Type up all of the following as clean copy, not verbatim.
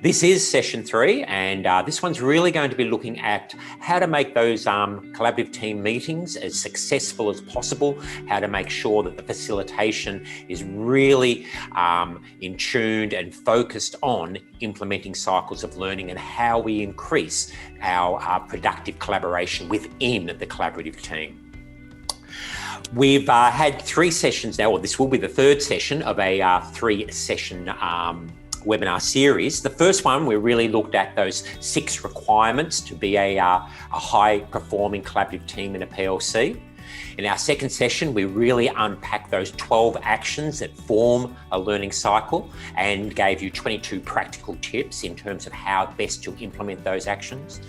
This is session 3, and this one's really going to be looking at how to make those collaborative team meetings as successful as possible, how to make sure that the facilitation is really in tuned and focused on implementing cycles of learning, and how we increase our productive collaboration within the collaborative team. We've had 3 sessions now, or this will be the 3rd session of a 3-session webinar series. The first one, we really looked at those 6 requirements to be a high-performing collaborative team in a PLC. In our 2nd session, we really unpacked those 12 actions that form a learning cycle and gave you 22 practical tips in terms of how best to implement those actions.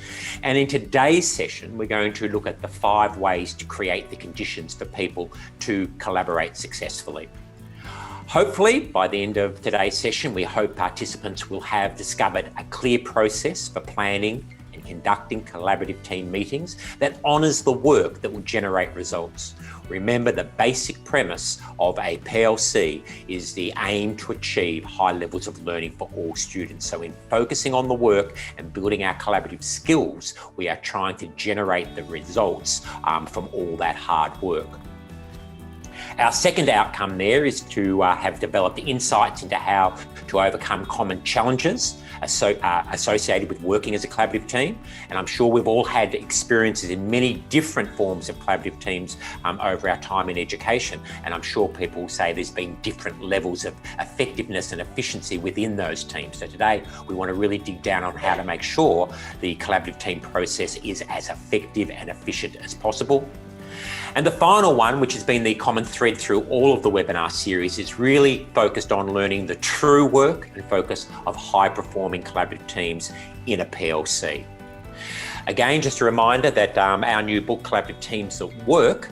And in today's session, we're going to look at the 5 ways to create the conditions for people to collaborate successfully. Hopefully, by the end of today's session, we hope participants will have discovered a clear process for planning and conducting collaborative team meetings that honours the work that will generate results. Remember, the basic premise of a PLC is the aim to achieve high levels of learning for all students. So in focusing on the work and building our collaborative skills, we are trying to generate the results from all that hard work. Our second outcome there is to have developed insights into how to overcome common challenges associated with working as a collaborative team. And I'm sure we've all had experiences in many different forms of collaborative teams over our time in education. And I'm sure people will say there's been different levels of effectiveness and efficiency within those teams. So today we want to really dig down on how to make sure the collaborative team process is as effective and efficient as possible. And the final one, which has been the common thread through all of the webinar series, is really focused on learning the true work and focus of high-performing collaborative teams in a PLC. Again, just a reminder that our new book, Collaborative Teams That Work,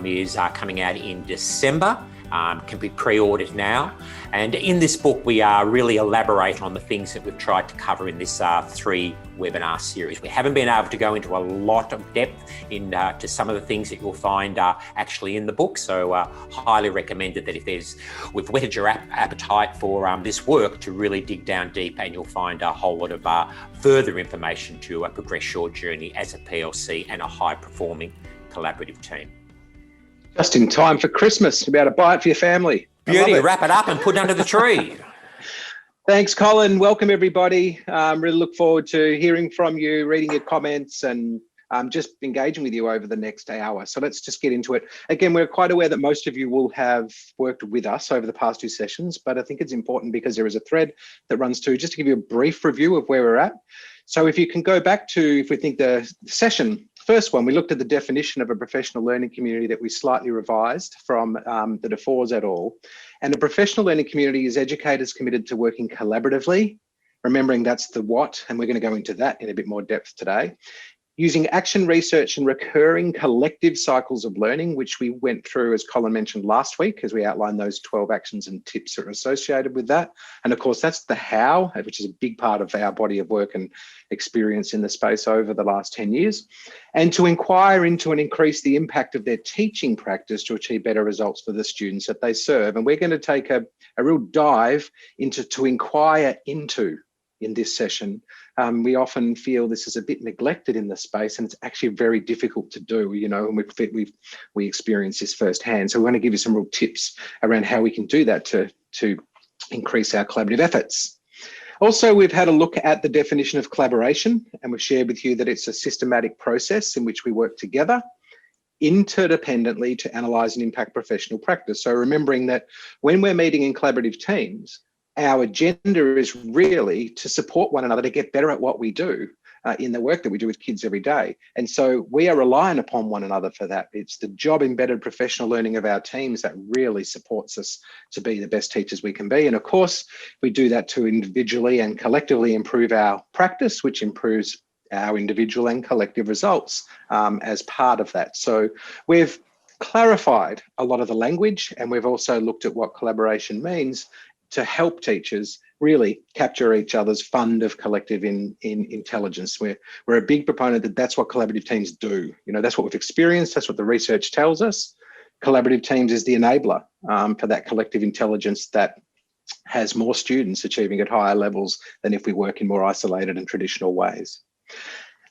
is coming out in December. Can be pre-ordered now. And in this book, we really elaborate on the things that we've tried to cover in this 3 webinar series. We haven't been able to go into a lot of depth into some of the things that you'll find actually in the book. So highly recommended that we've whetted your appetite for this work to really dig down deep, and you'll find a whole lot of further information to progress your journey as a PLC and a high-performing collaborative team. Just in time for Christmas, to be able to buy it for your family. Beauty, wrap it up and put it under the tree. Thanks, Colin. Welcome, everybody. Really look forward to hearing from you, reading your comments, and just engaging with you over the next hour. So let's just get into it. Again, we're quite aware that most of you will have worked with us over the past 2 sessions, but I think it's important because there is a thread that runs through, just to give you a brief review of where we're at. So if you can go back to, if we think the session, first one, we looked at the definition of a professional learning community that we slightly revised from the DeFores et al. And a professional learning community is educators committed to working collaboratively, remembering that's the what, and we're going to go into that in a bit more depth today. Using action research and recurring collective cycles of learning, which we went through, as Colin mentioned last week, as we outlined those 12 actions and tips that are associated with that. And of course, that's the how, which is a big part of our body of work and experience in the space over the last 10 years. And to inquire into and increase the impact of their teaching practice to achieve better results for the students that they serve. And we're going to take a real dive into to inquire into in this session. We often feel this is a bit neglected in the space, and it's actually very difficult to do, you know, and we experience this firsthand. So we want to give you some real tips around how we can do that to increase our collaborative efforts. Also, we've had a look at the definition of collaboration, and we've shared with you that it's a systematic process in which we work together interdependently to analyse and impact professional practice. So remembering that when we're meeting in collaborative teams, our agenda is really to support one another to get better at what we do in the work that we do with kids every day. And so we are reliant upon one another for that. It's the job embedded professional learning of our teams that really supports us to be the best teachers we can be. And of course, we do that to individually and collectively improve our practice, which improves our individual and collective results as part of that. So we've clarified a lot of the language, and we've also looked at what collaboration means to help teachers really capture each other's fund of collective intelligence. We're a big proponent that that's what collaborative teams do. You know, that's what we've experienced. That's what the research tells us. Collaborative teams is the enabler for that collective intelligence that has more students achieving at higher levels than if we work in more isolated and traditional ways.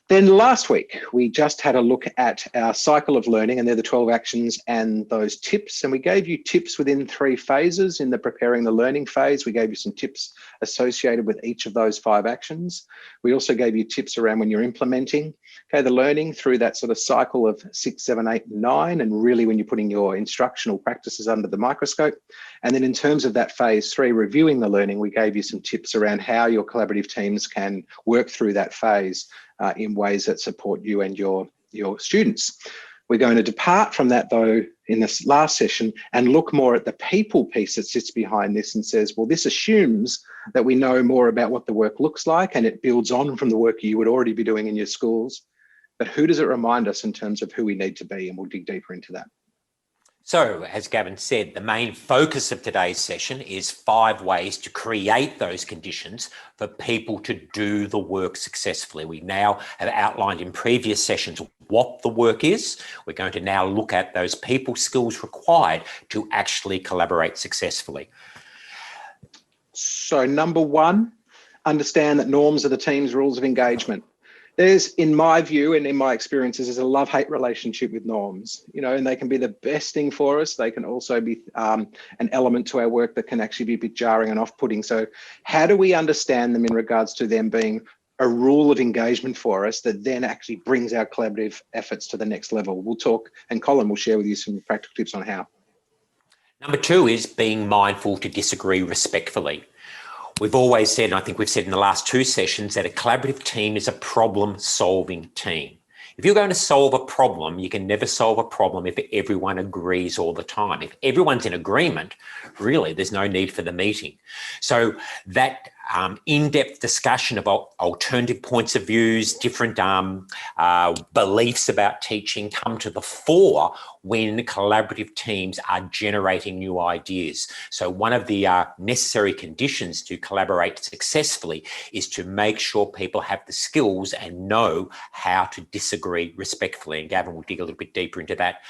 Then last week, we just had a look at our cycle of learning, and they're the 12 actions and those tips. And we gave you tips within 3 phases. In the preparing the learning phase, we gave you some tips associated with each of those 5 actions. We also gave you tips around when you're implementing, okay, the learning through that sort of cycle of 6, 7, 8, 9, and really when you're putting your instructional practices under the microscope. And then in terms of that phase 3, reviewing the learning, we gave you some tips around how your collaborative teams can work through that phase in ways that support you and your students. We're going to depart from that though in this last session and look more at the people piece that sits behind this and says, well, this assumes that we know more about what the work looks like, and it builds on from the work you would already be doing in your schools. But who does it remind us in terms of who we need to be? And we'll dig deeper into that. So, as Gavin said, the main focus of today's session is 5 ways to create those conditions for people to do the work successfully. We now have outlined in previous sessions what the work is. We're going to now look at those people skills required to actually collaborate successfully. So number 1, understand that norms are the team's rules of engagement. There's, in my view and in my experiences, there's a love-hate relationship with norms, you know, and they can be the best thing for us. They can also be an element to our work that can actually be a bit jarring and off-putting. So how do we understand them in regards to them being a rule of engagement for us that then actually brings our collaborative efforts to the next level? We'll talk, and Colin will share with you some practical tips on how. Number 2 is being mindful to disagree respectfully. We've always said, and I think we've said in the last 2 sessions, that a collaborative team is a problem-solving team. If you're going to solve a problem, you can never solve a problem if everyone agrees all the time. If everyone's in agreement, really, there's no need for the meeting. So that in-depth discussion about alternative points of views, different beliefs about teaching come to the fore when collaborative teams are generating new ideas. So one of the necessary conditions to collaborate successfully is to make sure people have the skills and know how to disagree respectfully. And Gavin will dig a little bit deeper into that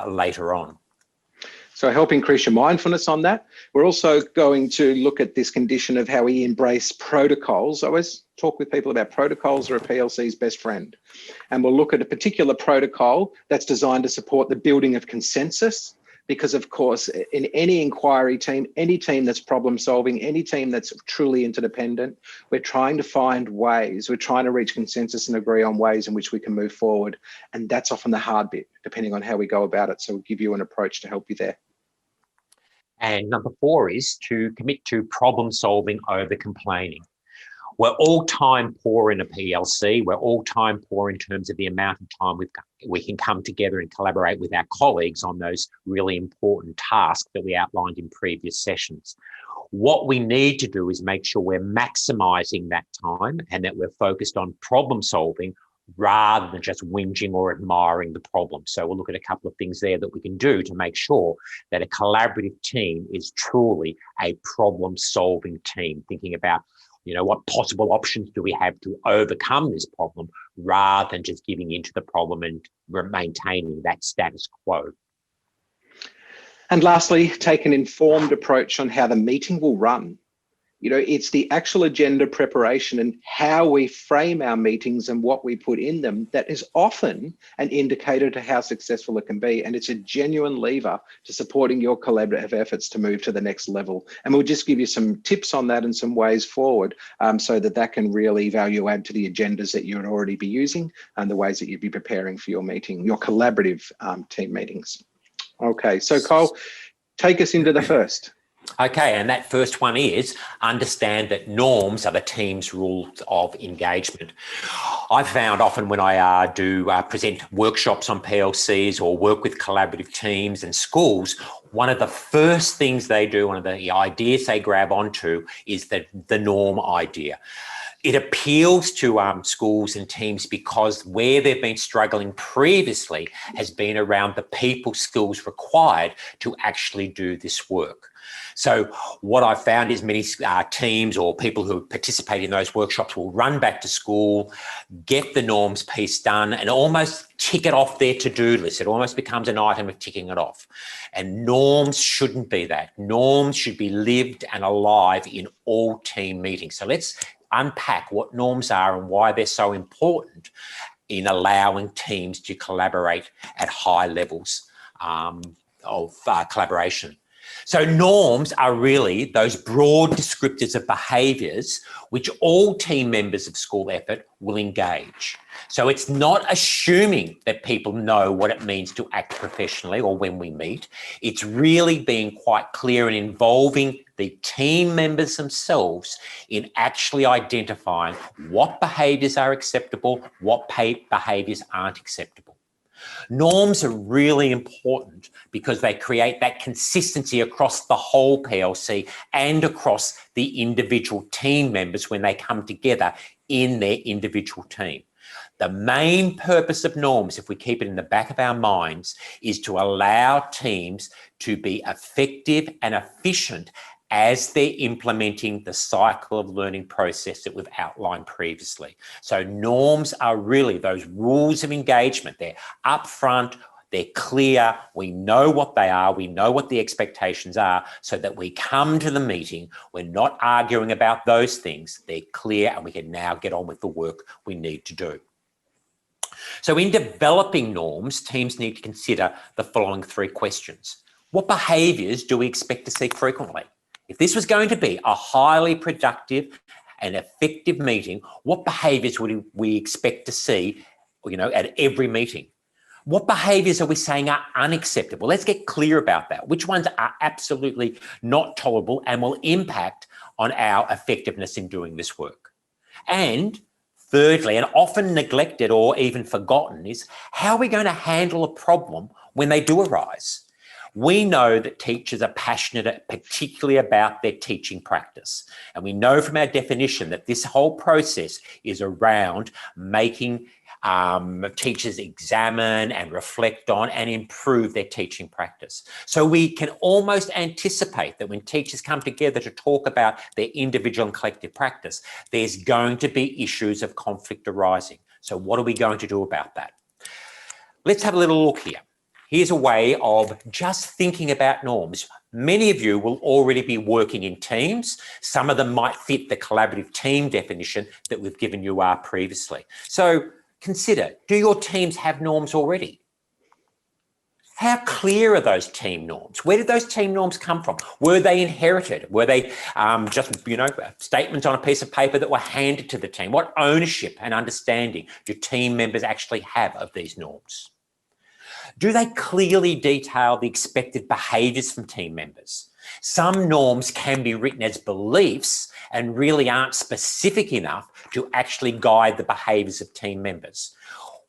later on. So help increase your mindfulness on that. We're also going to look at this condition of how we embrace protocols. I always talk with people about protocols are a PLC's best friend. And we'll look at a particular protocol that's designed to support the building of consensus, because of course, in any inquiry team, any team that's problem solving, any team that's truly interdependent, we're trying to find ways, we're trying to reach consensus and agree on ways in which we can move forward. And that's often the hard bit, depending on how we go about it. So we'll give you an approach to help you there. And number 4 is to commit to problem solving over complaining. We're all time poor in a PLC. We're all time poor in terms of the amount of time we can come together and collaborate with our colleagues on those really important tasks that we outlined in previous sessions. What we need to do is make sure we're maximising that time and that we're focused on problem solving rather than just whinging or admiring the problem. So we'll look at a couple of things there that we can do to make sure that a collaborative team is truly a problem-solving team, thinking about, you know, what possible options do we have to overcome this problem rather than just giving into the problem and maintaining that status quo. And lastly, take an informed approach on how the meeting will run. You know, it's the actual agenda preparation and how we frame our meetings and what we put in them that is often an indicator to how successful it can be. And it's a genuine lever to supporting your collaborative efforts to move to the next level. And we'll just give you some tips on that and some ways forward so that can really value add to the agendas that you would already be using and the ways that you'd be preparing for your meeting, your collaborative team meetings. Okay, so Cole, take us into the first. Okay, and that first one is understand that norms are the team's rules of engagement. I've found often when I do present workshops on PLCs or work with collaborative teams and schools, one of the first things they do, one of the ideas they grab onto is the norm idea. It appeals to schools and teams because where they've been struggling previously has been around the people skills required to actually do this work. So what I've found is many teams or people who participate in those workshops will run back to school, get the norms piece done and almost tick it off their to-do list. It almost becomes an item of ticking it off. And norms shouldn't be that. Norms should be lived and alive in all team meetings. So let's unpack what norms are and why they're so important in allowing teams to collaborate at high levels of collaboration. So norms are really those broad descriptors of behaviours which all team members of school effort will engage. So it's not assuming that people know what it means to act professionally or when we meet. It's really being quite clear and involving the team members themselves in actually identifying what behaviours are acceptable, what behaviours aren't acceptable. Norms are really important because they create that consistency across the whole PLC and across the individual team members when they come together in their individual team. The main purpose of norms, if we keep it in the back of our minds, is to allow teams to be effective and efficient as they're implementing the cycle of learning process that we've outlined previously. So norms are really those rules of engagement. They're upfront, they're clear, we know what they are, we know what the expectations are, so that we come to the meeting, we're not arguing about those things, they're clear and we can now get on with the work we need to do. So in developing norms, teams need to consider the following three questions. What behaviours do we expect to see frequently? If this was going to be a highly productive and effective meeting, what behaviours would we expect to see, at every meeting? What behaviours are we saying are unacceptable? Let's get clear about that. Which ones are absolutely not tolerable and will impact on our effectiveness in doing this work? And thirdly, and often neglected or even forgotten, is how are we going to handle a problem when they do arise? We know that teachers are passionate, particularly about their teaching practice. And we know from our definition that this whole process is around making teachers examine and reflect on and improve their teaching practice. So we can almost anticipate that when teachers come together to talk about their individual and collective practice, there's going to be issues of conflict arising. So what are we going to do about that? Let's have a little look here. Here's a way of just thinking about norms. Many of you will already be working in teams. Some of them might fit the collaborative team definition that we've given you previously. So consider, do your teams have norms already? How clear are those team norms? Where did those team norms come from? Were they inherited? Were they just, statements on a piece of paper that were handed to the team? What ownership and understanding do team members actually have of these norms? Do they clearly detail the expected behaviours from team members? Some norms can be written as beliefs and really aren't specific enough to actually guide the behaviours of team members.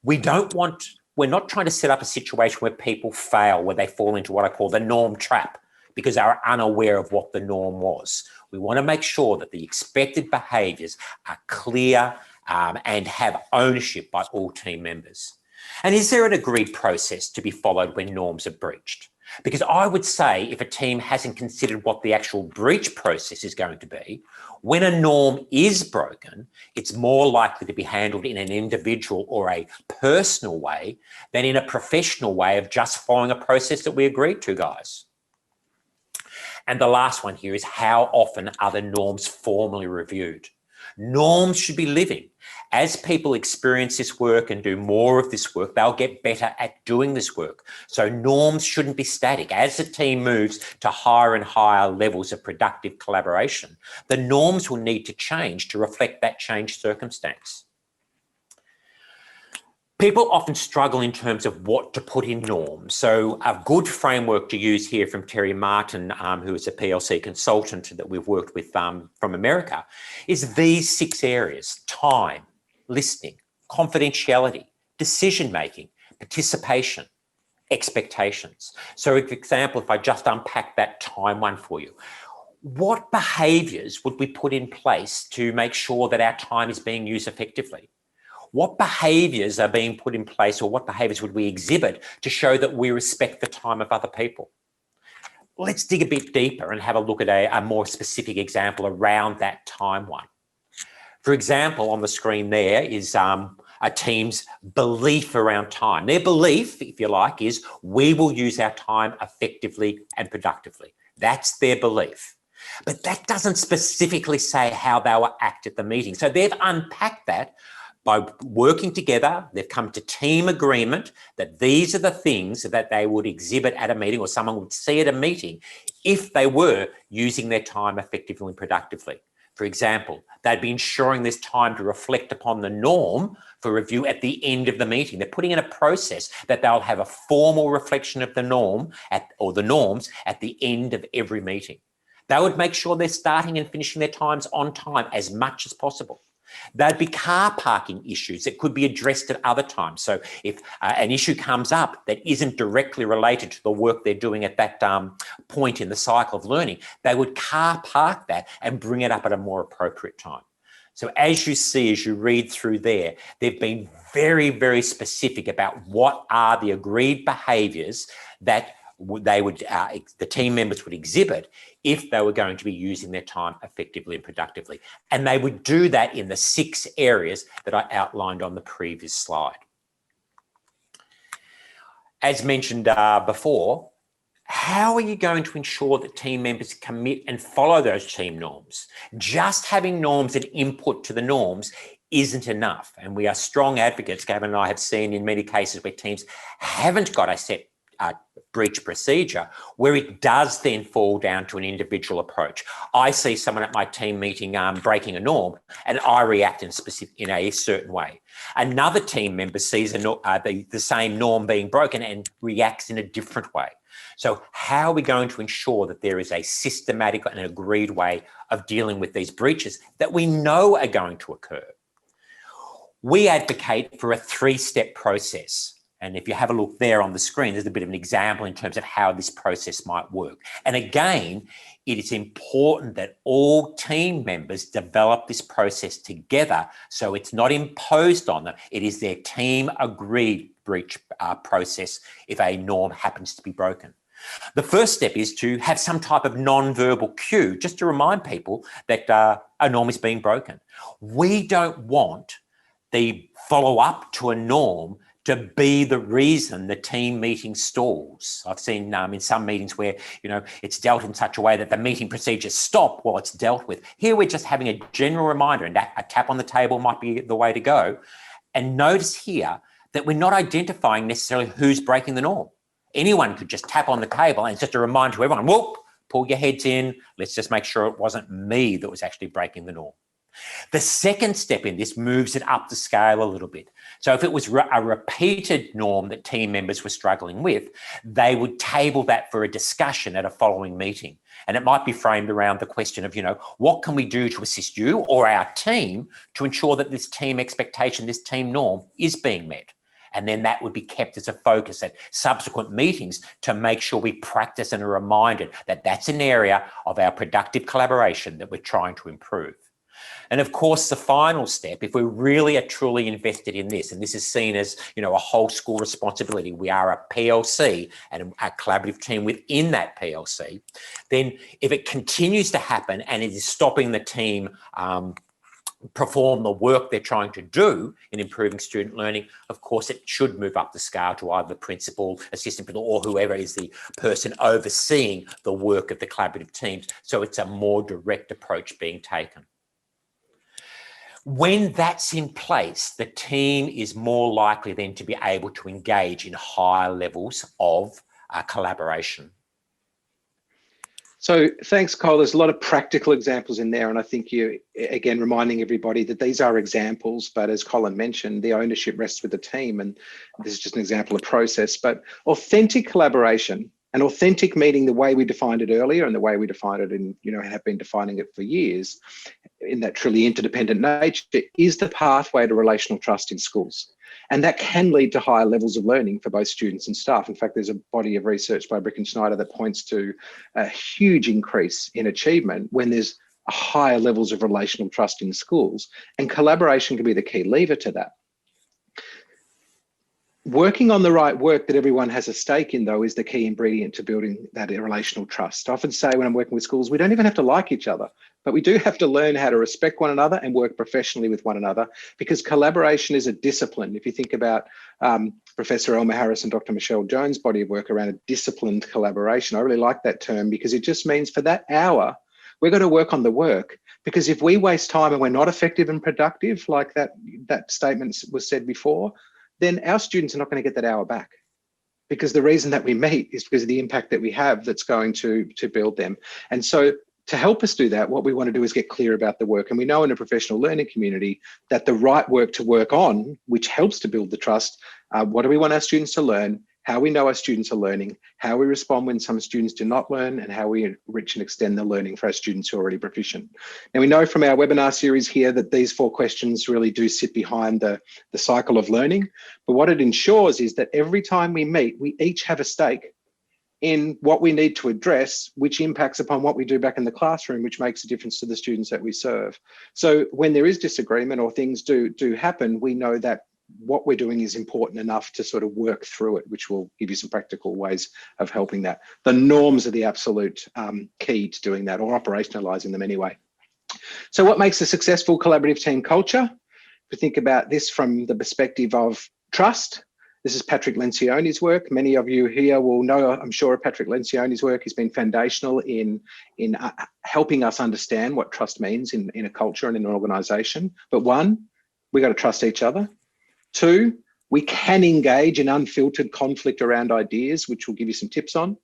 We're not trying to set up a situation where people fail, where they fall into what I call the norm trap because they're unaware of what the norm was. We want to make sure that the expected behaviours are clear and have ownership by all team members. And is there an agreed process to be followed when norms are breached? Because I would say if a team hasn't considered what the actual breach process is going to be, when a norm is broken, it's more likely to be handled in an individual or a personal way than in a professional way of just following a process that we agreed to, guys. And the last one here is how often are the norms formally reviewed? Norms should be living. As people experience this work and do more of this work, they'll get better at doing this work. So norms shouldn't be static. As the team moves to higher and higher levels of productive collaboration, the norms will need to change to reflect that changed circumstance. People often struggle in terms of what to put in norms. So a good framework to use here from Terry Martin, who is a PLC consultant that we've worked with from America, is these 6 areas: time, listening, confidentiality, decision-making, participation, expectations. So for example, if I just unpack that time one for you, what behaviours would we put in place to make sure that our time is being used effectively? What behaviours are being put in place, or what behaviours would we exhibit to show that we respect the time of other people? Let's dig a bit deeper and have a look at a more specific example around that time one. For example, on the screen there is a team's belief around time. Their belief, if you like, is we will use our time effectively and productively. That's their belief. But that doesn't specifically say how they will act at the meeting. So they've unpacked that by working together. They've come to team agreement that these are the things that they would exhibit at a meeting, or someone would see at a meeting, if they were using their time effectively and productively. For example, they'd be ensuring there's time to reflect upon the norm for review at the end of the meeting. They're putting in a process that they'll have a formal reflection of the norm or the norms at the end of every meeting. They would make sure they're starting and finishing their times on time as much as possible. There'd be car parking issues that could be addressed at other times. So if an issue comes up that isn't directly related to the work they're doing at that point in the cycle of learning, they would car park that and bring it up at a more appropriate time. So as you see, as you read through there, they've been very, very specific about what are the agreed behaviours that the team members would exhibit if they were going to be using their time effectively and productively. And they would do that in the 6 areas that I outlined on the previous slide. As mentioned before, how are you going to ensure that team members commit and follow those team norms? Just having norms and input to the norms isn't enough. And we are strong advocates. Gavin and I have seen in many cases where teams haven't got a set breach procedure, where it does then fall down to an individual approach. I see someone at my team meeting breaking a norm, and I react in a certain way. Another team member sees the same norm being broken and reacts in a different way. So how are we going to ensure that there is a systematic and agreed way of dealing with these breaches that we know are going to occur? We advocate for a 3-step process. And if you have a look there on the screen, there's a bit of an example in terms of how this process might work. And again, it is important that all team members develop this process together, so it's not imposed on them. It is their team agreed breach process if a norm happens to be broken. The first step is to have some type of non-verbal cue, just to remind people that a norm is being broken. We don't want the follow-up to a norm to be the reason the team meeting stalls. I've seen in some meetings where, it's dealt in such a way that the meeting procedures stop while it's dealt with. Here we're just having a general reminder, and a tap on the table might be the way to go. And notice here that we're not identifying necessarily who's breaking the norm. Anyone could just tap on the table, and it's just a reminder to everyone, whoop, pull your heads in. Let's just make sure it wasn't me that was actually breaking the norm. The second step in this moves it up the scale a little bit. So if it was a repeated norm that team members were struggling with, they would table that for a discussion at a following meeting. And it might be framed around the question of, what can we do to assist you or our team to ensure that this team expectation, this team norm is being met? And then that would be kept as a focus at subsequent meetings to make sure we practice and are reminded that that's an area of our productive collaboration that we're trying to improve. And of course, the final step, if we really are truly invested in this, and this is seen as, a whole school responsibility, we are a PLC and a collaborative team within that PLC, then if it continues to happen and it is stopping the team perform the work they're trying to do in improving student learning, of course, it should move up the scale to either the principal, assistant principal, or whoever is the person overseeing the work of the collaborative teams. So it's a more direct approach being taken. When that's in place, the team is more likely then to be able to engage in higher levels of collaboration. So thanks, Cole. There's a lot of practical examples in there. And I think you, again, reminding everybody that these are examples, but as Colin mentioned, the ownership rests with the team. And this is just an example of process, but authentic collaboration, and authentic meaning the way we defined it earlier and the way we defined it in, have been defining it for years, in that truly interdependent nature, is the pathway to relational trust in schools. And that can lead to higher levels of learning for both students and staff. In fact, there's a body of research by Brick and Schneider that points to a huge increase in achievement when there's higher levels of relational trust in schools, and collaboration can be the key lever to that. Working on the right work that everyone has a stake in, though, is the key ingredient to building that relational trust. I often say when I'm working with schools, we don't even have to like each other, but we do have to learn how to respect one another and work professionally with one another, because collaboration is a discipline. If you think about Professor Elmer Harris and Dr. Michelle Jones' body of work around a disciplined collaboration, I really like that term, because it just means for that hour, we're going to work on the work. Because if we waste time and we're not effective and productive, like that statement was said before, then our students are not going to get that hour back, because the reason that we meet is because of the impact that we have that's going to build them. And so to help us do that, what we want to do is get clear about the work. And we know in a professional learning community that the right work to work on, which helps to build the trust, what do we want our students to learn, how we know our students are learning, how we respond when some students do not learn, and how we enrich and extend the learning for our students who are already proficient. Now, we know from our webinar series here that these 4 questions really do sit behind the cycle of learning. But what it ensures is that every time we meet, we each have a stake in what we need to address, which impacts upon what we do back in the classroom, which makes a difference to the students that we serve. So when there is disagreement or things do happen, we know that what we're doing is important enough to sort of work through it, which will give you some practical ways of helping that. The norms are the absolute key to doing that, or operationalizing them anyway. So what makes a successful collaborative team culture? If we think about this from the perspective of trust, this is Patrick Lencioni's work. Many of you here will know, I'm sure, Patrick Lencioni's work has been foundational in helping us understand what trust means in a culture and in an organization. But 1, we got to trust each other. 2, we can engage in unfiltered conflict around ideas, which we'll give you some tips on.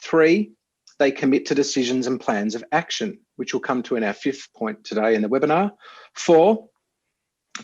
3, they commit to decisions and plans of action, which we'll come to in our 5th point today in the webinar. 4,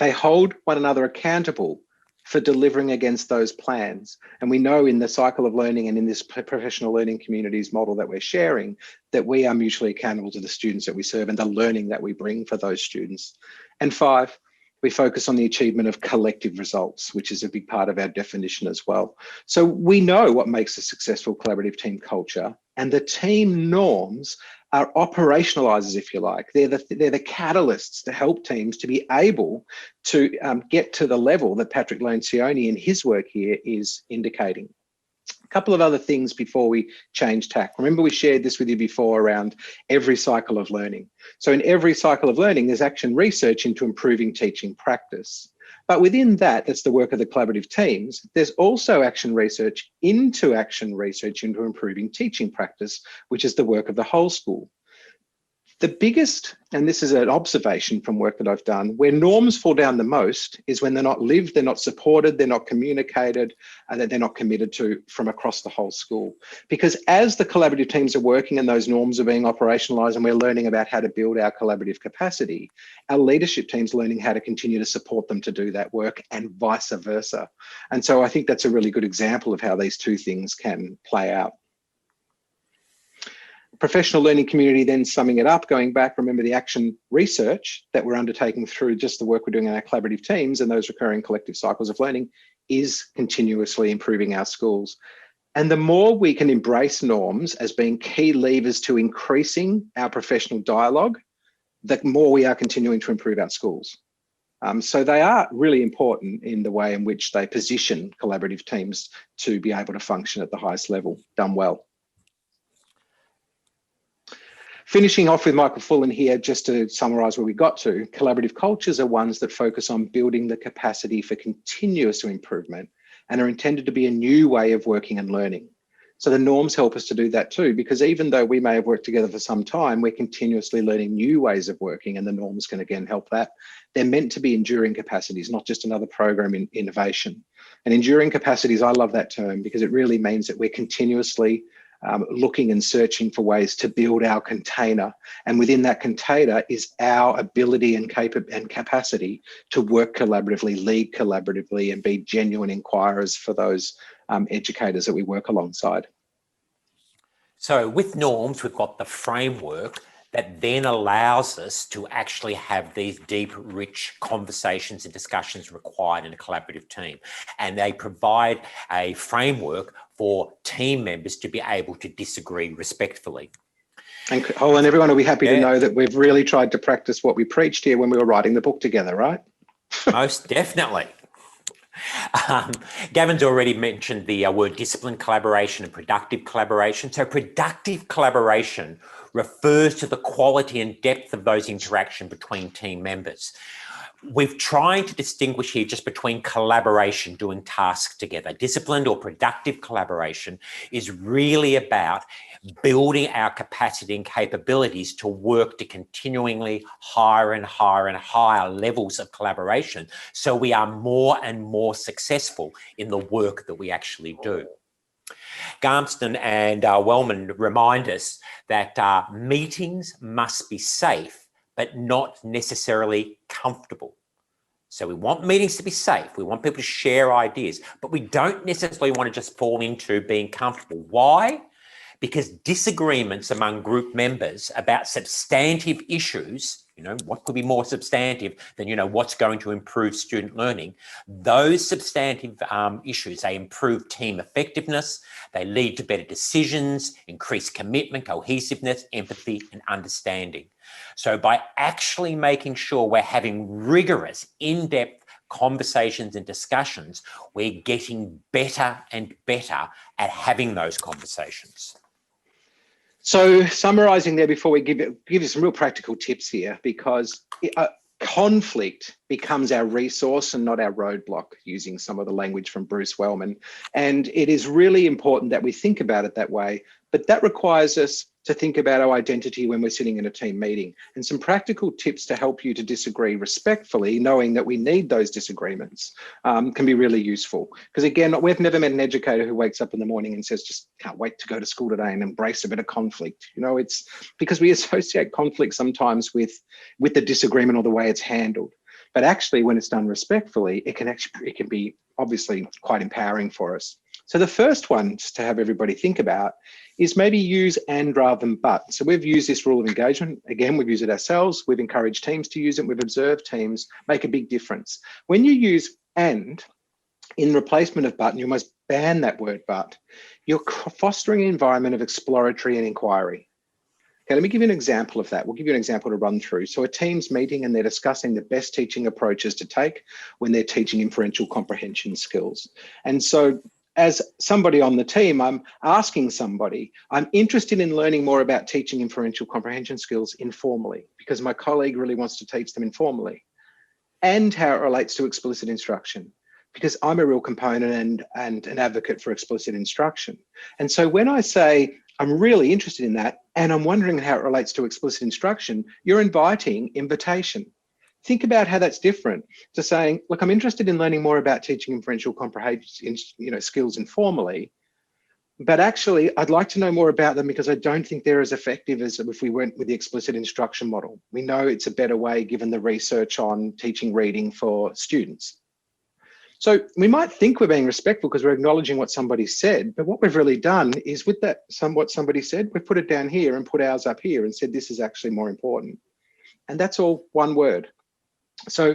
they hold one another accountable for delivering against those plans. And we know in the cycle of learning and in this professional learning communities model that we're sharing, that we are mutually accountable to the students that we serve and the learning that we bring for those students. And 5, we focus on the achievement of collective results, which is a big part of our definition as well. So we know what makes a successful collaborative team culture, and the team norms are operationalizers, if you like. They're the catalysts to help teams to be able to get to the level that Patrick Lencioni in his work here is indicating. A couple of other things before we change tack. Remember, we shared this with you before around every cycle of learning. So in every cycle of learning, there's action research into improving teaching practice. But within that, that's the work of the collaborative teams, there's also action research into improving teaching practice, which is the work of the whole school. The biggest, and this is an observation from work that I've done, where norms fall down the most is when they're not lived, they're not supported, they're not communicated, and that they're not committed to from across the whole school. Because as the collaborative teams are working and those norms are being operationalized and we're learning about how to build our collaborative capacity, our leadership team's learning how to continue to support them to do that work and vice versa. And so I think that's a really good example of how these 2 things can play out. Professional learning community, then summing it up, going back, remember the action research that we're undertaking through just the work we're doing in our collaborative teams and those recurring collective cycles of learning is continuously improving our schools. And the more we can embrace norms as being key levers to increasing our professional dialogue, the more we are continuing to improve our schools. So they are really important in the way in which they position collaborative teams to be able to function at the highest level, done well. Finishing off with Michael Fullen here, just to summarise where we got to, collaborative cultures are ones that focus on building the capacity for continuous improvement and are intended to be a new way of working and learning. So the norms help us to do that too, because even though we may have worked together for some time, we're continuously learning new ways of working, and the norms can again help that. They're meant to be enduring capacities, not just another program in innovation. And enduring capacities, I love that term because it really means that we're continuously looking and searching for ways to build our container. And within that container is our ability and capacity to work collaboratively, lead collaboratively, and be genuine inquirers for those educators that we work alongside. So with norms, we've got the framework that then allows us to actually have these deep, rich conversations and discussions required in a collaborative team. And they provide a framework for team members to be able to disagree respectfully. And Colin, everyone will be happy to know that we've really tried to practice what we preached here when we were writing the book together, right? Most definitely. Gavin's already mentioned the word discipline collaboration and productive collaboration. So productive collaboration refers to the quality and depth of those interactions between team members. We've tried to distinguish here just between collaboration, doing tasks together. Disciplined or productive collaboration is really about building our capacity and capabilities to work to continually higher and higher and higher levels of collaboration, so we are more and more successful in the work that we actually do. Garmston and Wellman remind us that meetings must be safe, but not necessarily comfortable. So we want meetings to be safe. We want people to share ideas, but we don't necessarily want to just fall into being comfortable. Why? Because disagreements among group members about substantive issues, what could be more substantive than, what's going to improve student learning? Those substantive issues, they improve team effectiveness, they lead to better decisions, increased commitment, cohesiveness, empathy, and understanding. So by actually making sure we're having rigorous, in-depth conversations and discussions, we're getting better and better at having those conversations. So summarising there before we give you some real practical tips here, because conflict becomes our resource and not our roadblock, using some of the language from Bruce Wellman. And it is really important that we think about it that way, but that requires us to think about our identity when we're sitting in a team meeting, and some practical tips to help you to disagree respectfully, knowing that we need those disagreements, can be really useful. Because again, we've never met an educator who wakes up in the morning and says, just can't wait to go to school today and embrace a bit of conflict. It's because we associate conflict sometimes with the disagreement or the way it's handled. But actually, when it's done respectfully, it can be obviously quite empowering for us. So the first one, just to have everybody think about, is maybe use and rather than but. So we've used this rule of engagement. Again, we've used it ourselves. We've encouraged teams to use it. We've observed teams make a big difference. When you use and in replacement of but, and you almost ban that word but, you're fostering an environment of exploratory and inquiry. Okay, let me give you an example of that. We'll give you an example to run through. So a team's meeting and they're discussing the best teaching approaches to take when they're teaching inferential comprehension skills. And so as somebody on the team, I'm asking somebody, I'm interested in learning more about teaching inferential comprehension skills informally, because my colleague really wants to teach them informally, and how it relates to explicit instruction, because I'm a real component and an advocate for explicit instruction. And so when I say, I'm really interested in that, and I'm wondering how it relates to explicit instruction, you're inviting invitation. Think about how that's different to saying, look, I'm interested in learning more about teaching inferential comprehension, skills informally, but actually I'd like to know more about them because I don't think they're as effective as if we went with the explicit instruction model. We know it's a better way given the research on teaching reading for students. So we might think we're being respectful because we're acknowledging what somebody said, but what we've really done is with that what somebody said, we've put it down here and put ours up here and said this is actually more important. And that's all one word. So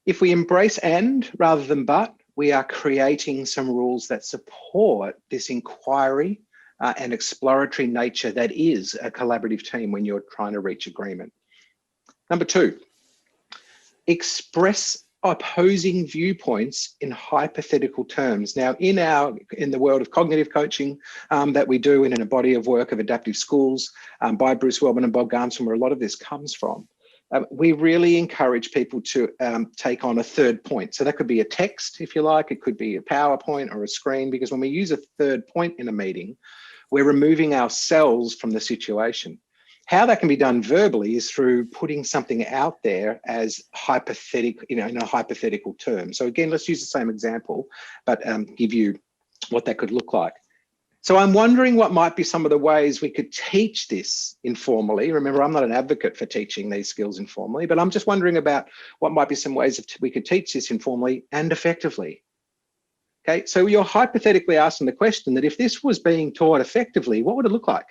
if we embrace and rather than but, we are creating some rules that support this inquiry and exploratory nature that is a collaborative team when you're trying to reach agreement. Number two, express opposing viewpoints in hypothetical terms. Now, in the world of cognitive coaching that we do in a body of work of adaptive schools by Bruce Wellman and Bob Garmston, where a lot of this comes from, we really encourage people to take on a third point. So that could be a text, if you like, it could be a PowerPoint or a screen, because when we use a third point in a meeting, we're removing ourselves from the situation. How that can be done verbally is through putting something out there as hypothetical, in a hypothetical term. So again, let's use the same example, but give you what that could look like. So I'm wondering what might be some of the ways we could teach this informally. Remember, I'm not an advocate for teaching these skills informally, but I'm just wondering about what might be some ways that we could teach this informally and effectively. Okay, so you're hypothetically asking the question that if this was being taught effectively, what would it look like?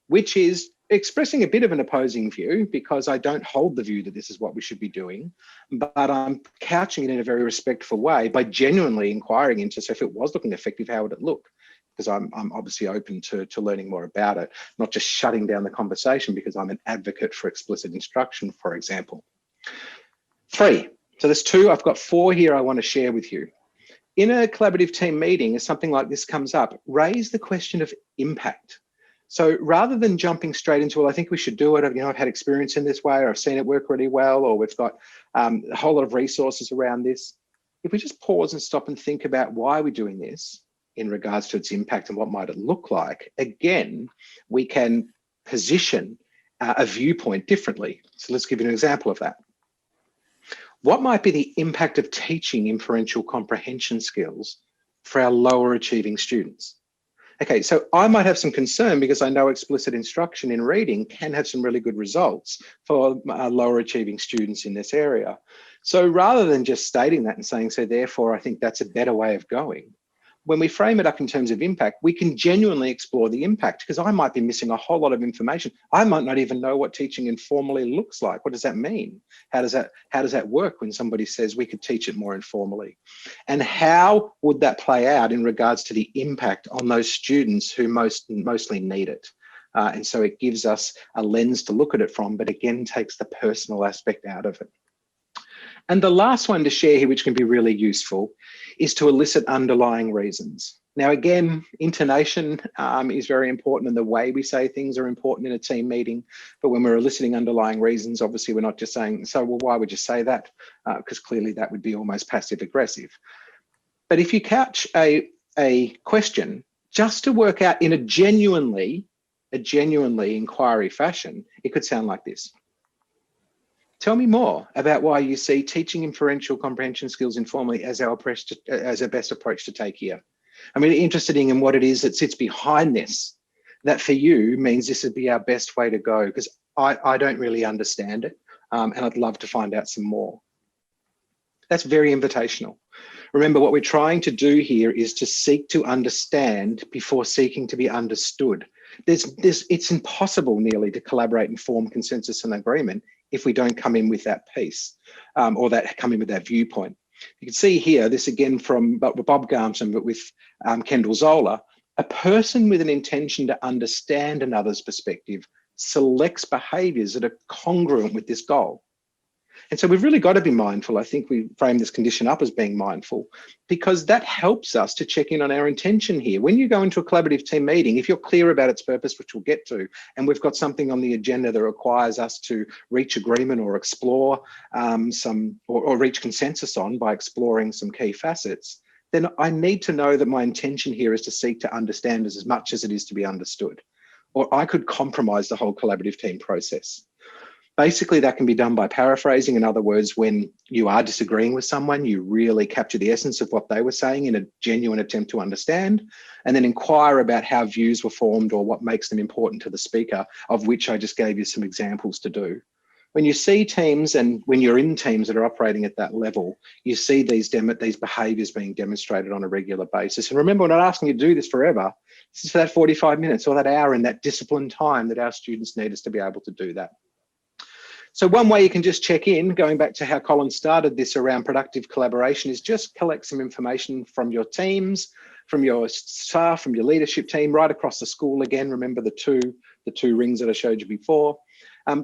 Which is expressing a bit of an opposing view because I don't hold the view that this is what we should be doing, but I'm couching it in a very respectful way by genuinely inquiring into, so if it was looking effective, how would it look? Because I'm obviously open to learning more about it, not just shutting down the conversation because I'm an advocate for explicit instruction, for example. 3, so there's 2, I've got 4 here I want to share with you. In a collaborative team meeting, if something like this comes up, raise the question of impact. So rather than jumping straight into, well, I think we should do it, I've had experience in this way, or I've seen it work really well, or we've got a whole lot of resources around this. If we just pause and stop and think about why we're doing this in regards to its impact and what might it look like, again, we can position a viewpoint differently. So let's give you an example of that. What might be the impact of teaching inferential comprehension skills for our lower achieving students? Okay, so I might have some concern because I know explicit instruction in reading can have some really good results for lower achieving students in this area. So rather than just stating that and saying, so therefore I think that's a better way of going, when we frame it up in terms of impact, we can genuinely explore the impact, because I might be missing a whole lot of information. I might not even know what teaching informally looks like. What does that mean? How does that work when somebody says we could teach it more informally? And how would that play out in regards to the impact on those students who mostly need it? And so it gives us a lens to look at it from, but again, takes the personal aspect out of it. And the last one to share here, which can be really useful, is to elicit underlying reasons. Now, again, intonation is very important, and the way we say things are important in a team meeting. But when we're eliciting underlying reasons, obviously we're not just saying, so, well, why would you say that? Because clearly that would be almost passive aggressive. But if you couch a question just to work out in a genuinely inquiry fashion, it could sound like this. Tell me more about why you see teaching inferential comprehension skills informally as our best approach to take here. I'm really interested in what it is that sits behind this, that for you means this would be our best way to go, because I don't really understand it, and I'd love to find out some more. That's very invitational. Remember, what we're trying to do here is to seek to understand before seeking to be understood. It's impossible nearly to collaborate and form consensus and agreement if we don't come in with that piece, or come in with that viewpoint. You can see here, this again from Bob Garmson, but with Kendall Zola, a person with an intention to understand another's perspective selects behaviours that are congruent with this goal. And so we've really got to be mindful. I think we frame this condition up as being mindful, because that helps us to check in on our intention here. When you go into a collaborative team meeting, if you're clear about its purpose, which we'll get to, and we've got something on the agenda that requires us to reach agreement or explore or reach consensus on by exploring some key facets, then I need to know that my intention here is to seek to understand as much as it is to be understood. Or I could compromise the whole collaborative team process. Basically, that can be done by paraphrasing. In other words, when you are disagreeing with someone, you really capture the essence of what they were saying in a genuine attempt to understand, and then inquire about how views were formed or what makes them important to the speaker, of which I just gave you some examples to do. When you see teams, and when you're in teams that are operating at that level, you see these behaviours being demonstrated on a regular basis. And remember, we're not asking you to do this forever. This is for that 45 minutes or that hour in that disciplined time that our students need us to be able to do that. So one way you can just check in, going back to how Colin started this around productive collaboration, is just collect some information from your teams, from your staff, from your leadership team, right across the school. Again, remember the two rings that I showed you before.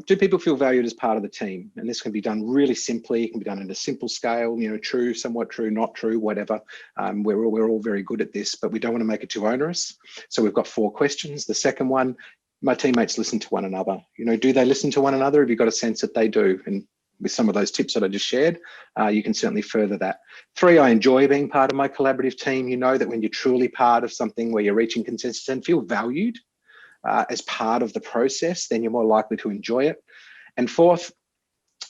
Do people feel valued as part of the team? And this can be done really simply. It can be done at a simple scale, true, somewhat true, not true, whatever. We're all very good at this, but we don't want to make it too onerous. So we've got 4 questions. The second one, my teammates listen to one another. Do they listen to one another? Have you got a sense that they do? And with some of those tips that I just shared, you can certainly further that. 3, I enjoy being part of my collaborative team. You know that when you're truly part of something where you're reaching consensus and feel valued as part of the process, then you're more likely to enjoy it. And 4th,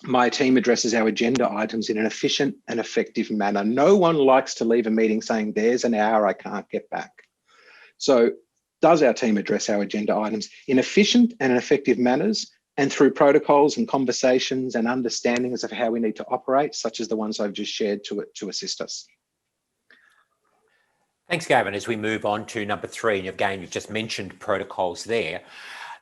my team addresses our agenda items in an efficient and effective manner. No one likes to leave a meeting saying, there's an hour I can't get back. So does our team address our agenda items in efficient and effective manners, and through protocols and conversations and understandings of how we need to operate, such as the ones I've just shared to assist us? Thanks, Gavin. As we move on to number 3, and again, you've just mentioned protocols there.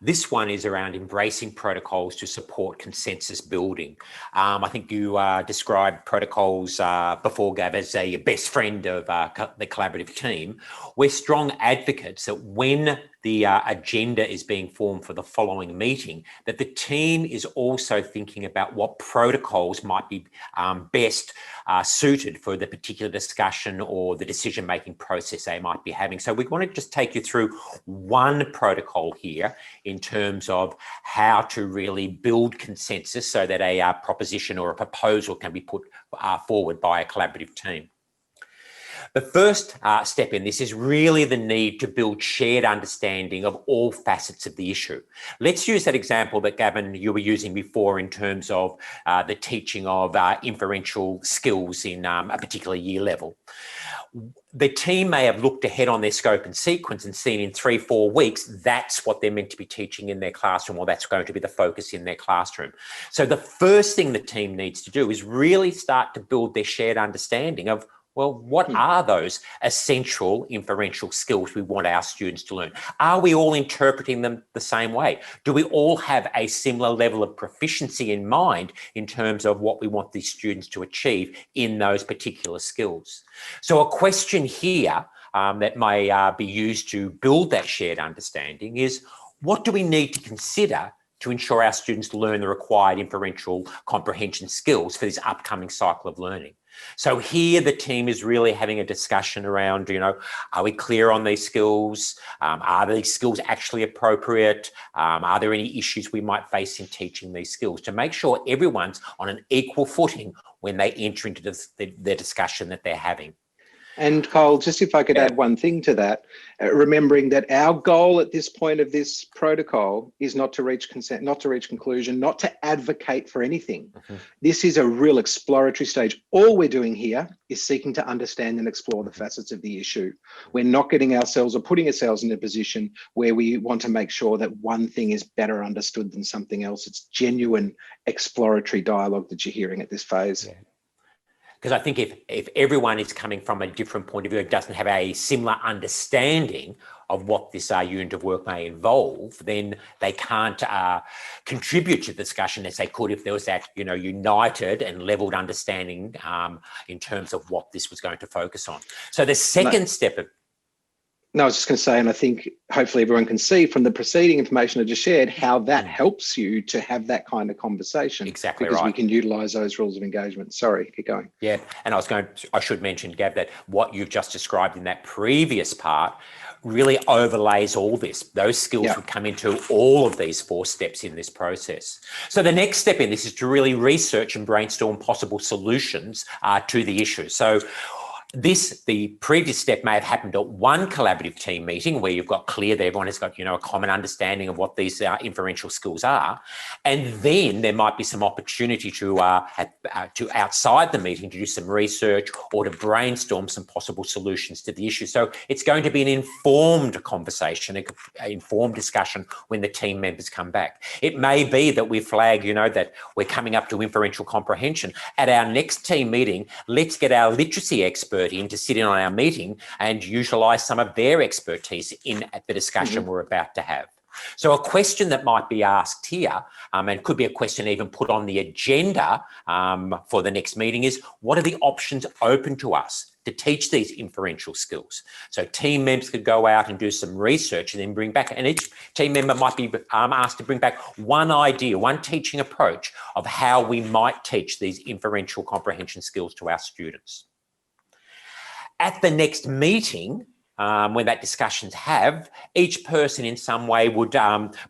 This one is around embracing protocols to support consensus building. I think you described protocols before, Gav, as a best friend of the collaborative team. We're strong advocates that when the agenda is being formed for the following meeting, that the team is also thinking about what protocols might be best suited for the particular discussion or the decision-making process they might be having. So we want to just take you through one protocol here in terms of how to really build consensus so that a proposition or a proposal can be put forward by a collaborative team. The first step in this is really the need to build shared understanding of all facets of the issue. Let's use that example that, Gavin, you were using before in terms of the teaching of inferential skills in a particular year level. The team may have looked ahead on their scope and sequence and seen in 3-4 weeks, that's what they're meant to be teaching in their classroom, or that's going to be the focus in their classroom. So the first thing the team needs to do is really start to build their shared understanding of, well, what are those essential inferential skills we want our students to learn? Are we all interpreting them the same way? Do we all have a similar level of proficiency in mind in terms of what we want these students to achieve in those particular skills? So a question here that may be used to build that shared understanding is, what do we need to consider to ensure our students learn the required inferential comprehension skills for this upcoming cycle of learning? So here the team is really having a discussion around, are we clear on these skills? Are these skills actually appropriate? Are there any issues we might face in teaching these skills, to make sure everyone's on an equal footing when they enter into the discussion that they're having. And Cole, just if I could add one thing to that, remembering that our goal at this point of this protocol is not to reach consent, not to reach conclusion, not to advocate for anything. This is a real exploratory stage. All we're doing here is seeking to understand and explore the facets of the issue. We're not getting ourselves or putting ourselves in a position where we want to make sure that one thing is better understood than something else. It's genuine exploratory dialogue that you're hearing at this phase. Yeah. Because I think if everyone is coming from a different point of view, it doesn't have a similar understanding of what this unit of work may involve, then they can't contribute to the discussion as they could if there was that, united and leveled understanding in terms of what this was going to focus on. So the second step of... No, I was just going to say, and I think hopefully everyone can see from the preceding information I just shared how that helps you to have that kind of conversation. Exactly, because right. we can utilise those rules of engagement. Sorry, keep going. Yeah, and I should mention, Gav, that what you've just described in that previous part really overlays all this. Those skills would come into all of these 4 steps in this process. So the next step in this is to really research and brainstorm possible solutions to the issue. So the previous step may have happened at one collaborative team meeting where you've got clear that everyone has got, a common understanding of what these inferential skills are. And then there might be some opportunity to outside the meeting to do some research or to brainstorm some possible solutions to the issue. So it's going to be an informed conversation, an informed discussion when the team members come back. It may be that we flag, that we're coming up to inferential comprehension. At our next team meeting, let's get our literacy expert in to sit in on our meeting and utilise some of their expertise at the discussion we're about to have. So a question that might be asked here, and could be a question even put on the agenda for the next meeting, is what are the options open to us to teach these inferential skills? So team members could go out and do some research and then bring back, and each team member might be asked to bring back one idea, one teaching approach of how we might teach these inferential comprehension skills to our students. At the next meeting, when that discussions have, each person in some way would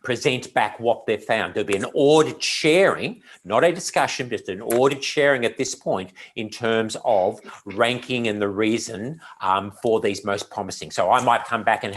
present back what they've found. There'll be an audit sharing, not a discussion, just an audit sharing at this point in terms of ranking and the reason for these most promising. So I might come back and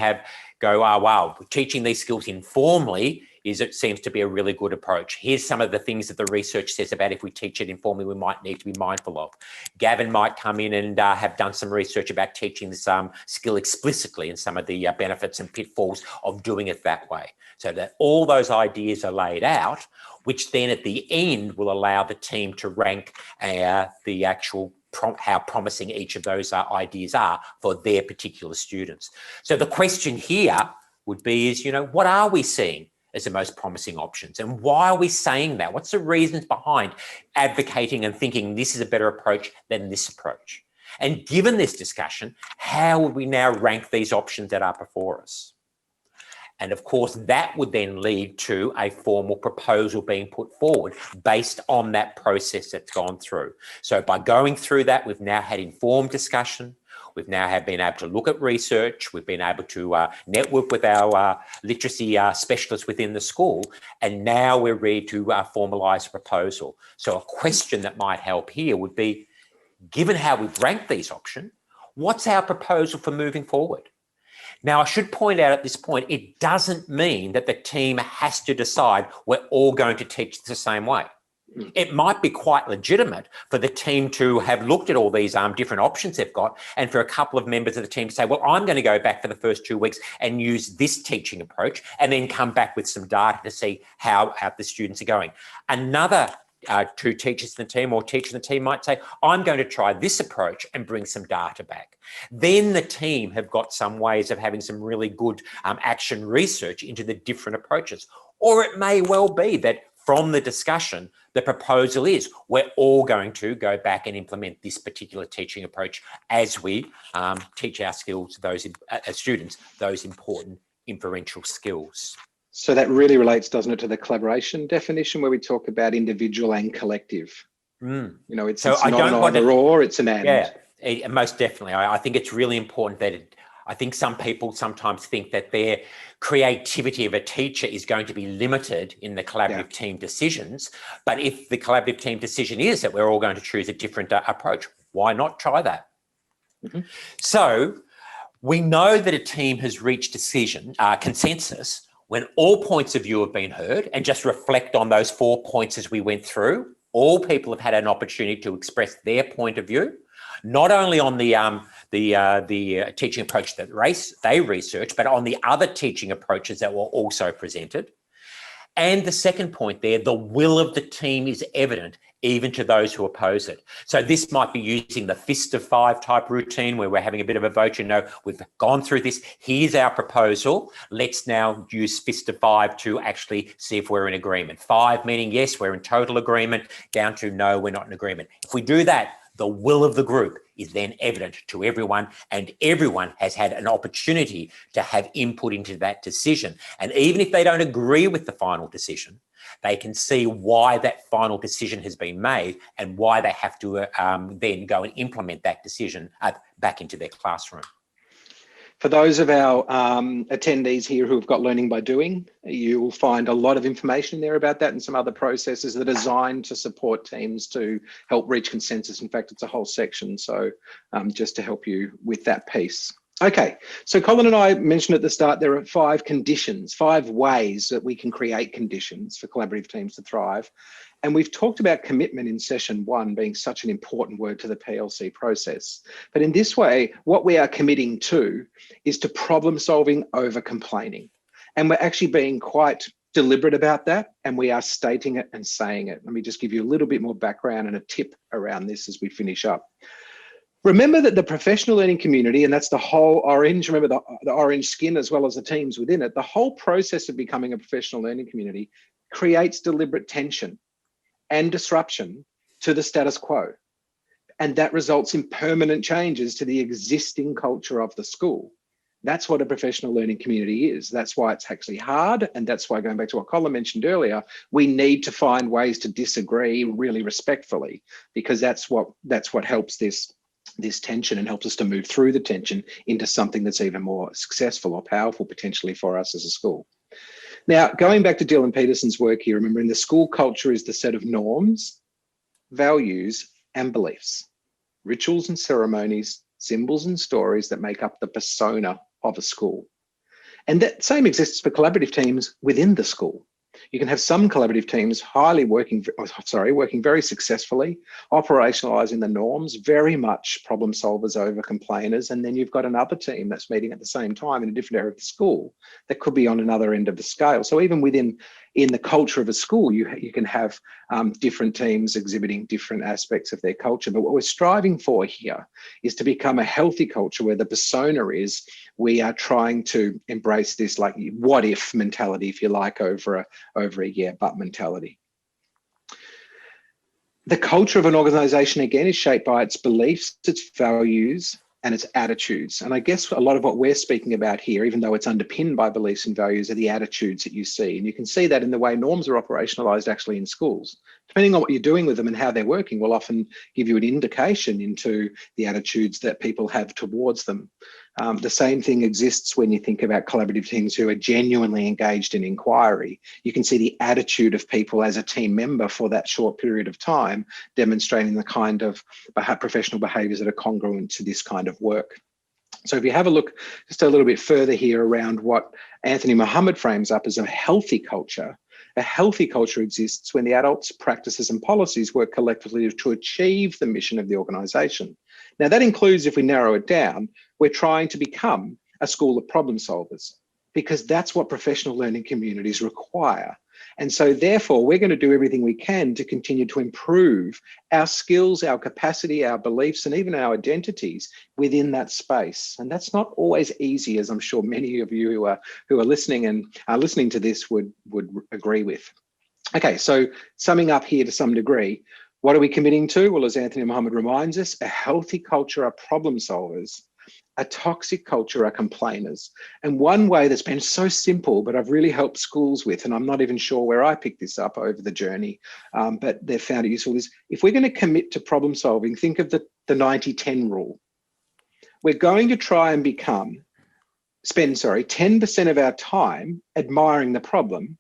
go, oh, wow, teaching these skills informally it seems to be a really good approach. Here's some of the things that the research says about if we teach it informally, we might need to be mindful of. Gavin might come in and have done some research about teaching this skill explicitly and some of the benefits and pitfalls of doing it that way. So that all those ideas are laid out, which then at the end will allow the team to rank the actual how promising each of those ideas are for their particular students. So the question here would be is, what are we seeing as the most promising options. And why are we saying that? What's the reasons behind advocating and thinking this is a better approach than this approach? And given this discussion, how would we now rank these options that are before us? And of course, that would then lead to a formal proposal being put forward based on that process that's gone through. So by going through that, we've now had informed discussion. We've now been able to look at research. We've been able to network with our literacy specialists within the school. And now we're ready to formalise a proposal. So a question that might help here would be, given how we've ranked these options, what's our proposal for moving forward? Now, I should point out at this point, it doesn't mean that the team has to decide we're all going to teach the same way. It might be quite legitimate for the team to have looked at all these different options they've got, and for a couple of members of the team to say, well, I'm going to go back for the first 2 weeks and use this teaching approach, and then come back with some data to see how the students are going. Another two teachers in the team or teachers in the team might say, I'm going to try this approach and bring some data back. Then the team have got some ways of having some really good action research into the different approaches. Or it may well be that from the discussion, the proposal is we're all going to go back and implement this particular teaching approach as we teach our skills, those students, those important inferential skills. So that really relates, doesn't it, to the collaboration definition where we talk about individual and collective. You know, it's not an either or, it's an and. Yeah, most definitely. I think it's really important that I think some people sometimes think that their creativity of a teacher is going to be limited in the collaborative team decisions. But if the collaborative team decision is that we're all going to choose a different approach, why not try that? So we know that a team has reached consensus when all points of view have been heard, and just reflect on those 4 points as we went through. All people have had an opportunity to express their point of view, not only on the teaching approach that they researched, but on the other teaching approaches that were also presented. And the second point there, the will of the team is evident, even to those who oppose it. So this might be using the fist of 5 type routine where we're having a bit of a vote, we've gone through this, here's our proposal, let's now use fist of 5 to actually see if we're in agreement. 5 meaning yes, we're in total agreement, down to no, we're not in agreement. If we do that, the will of the group is then evident to everyone, and everyone has had an opportunity to have input into that decision. And even if they don't agree with the final decision, they can see why that final decision has been made and why they have to then go and implement that decision back into their classroom. For those of our attendees here who have got learning by doing, you will find a lot of information there about that and some other processes that are designed to support teams to help reach consensus. In fact, it's a whole section. So just to help you with that piece. Okay, so Colin and I mentioned at the start, there are 5 conditions, 5 ways that we can create conditions for collaborative teams to thrive. And we've talked about commitment in session 1 being such an important word to the PLC process. But in this way, what we are committing to is to problem solving over complaining. And we're actually being quite deliberate about that, and we are stating it and saying it. Let me just give you a little bit more background and a tip around this as we finish up. Remember that the professional learning community, and that's the whole orange, remember the orange skin as well as the teams within it, the whole process of becoming a professional learning community creates deliberate tension and disruption to the status quo. And that results in permanent changes to the existing culture of the school. That's what a professional learning community is. That's why it's actually hard. And that's why, going back to what Colin mentioned earlier, we need to find ways to disagree really respectfully, because that's what helps this tension and helps us to move through the tension into something that's even more successful or powerful potentially for us as a school. Now, going back to Dylan Peterson's work here, remembering the school culture is the set of norms, values, and beliefs, rituals and ceremonies, symbols and stories that make up the persona of a school. And that same exists for collaborative teams within the school. You can have some collaborative teams working very successfully, operationalizing the norms, very much problem solvers over complainers. And then you've got another team that's meeting at the same time in a different area of the school that could be on another end of the scale. So even within in the culture of a school, you can have different teams exhibiting different aspects of their culture. But what we're striving for here is to become a healthy culture where the persona is we are trying to embrace this like what if mentality, if you like, over a yeah, but mentality. The culture of an organization, again, is shaped by its beliefs, its values, and its attitudes. And I guess a lot of what we're speaking about here, even though it's underpinned by beliefs and values, are the attitudes that you see. And you can see that in the way norms are operationalized actually in schools. Depending on what you're doing with them and how they're working will often give you an indication into the attitudes that people have towards them. The same thing exists when you think about collaborative teams who are genuinely engaged in inquiry. You can see the attitude of people as a team member for that short period of time, demonstrating the kind of professional behaviours that are congruent to this kind of work. So if you have a look just a little bit further here around what Anthony Mohammed frames up as a healthy culture exists when the adults, practices and policies work collectively to achieve the mission of the organisation. Now that includes, if we narrow it down, we're trying to become a school of problem solvers because that's what professional learning communities require. And so therefore, we're going to do everything we can to continue to improve our skills, our capacity, our beliefs, and even our identities within that space. And that's not always easy, as I'm sure many of you who are listening and are listening to this would agree with. Okay, so summing up here to some degree, what are we committing to? Well, as Anthony Mohammed reminds us, a healthy culture are problem solvers. A toxic culture are complainers. And one way that's been so simple, but I've really helped schools with, and I'm not even sure where I picked this up over the journey, but they've found it useful, is if we're going to commit to problem solving, think of the 90-10 rule. We're going to try and spend 10% of our time admiring the problem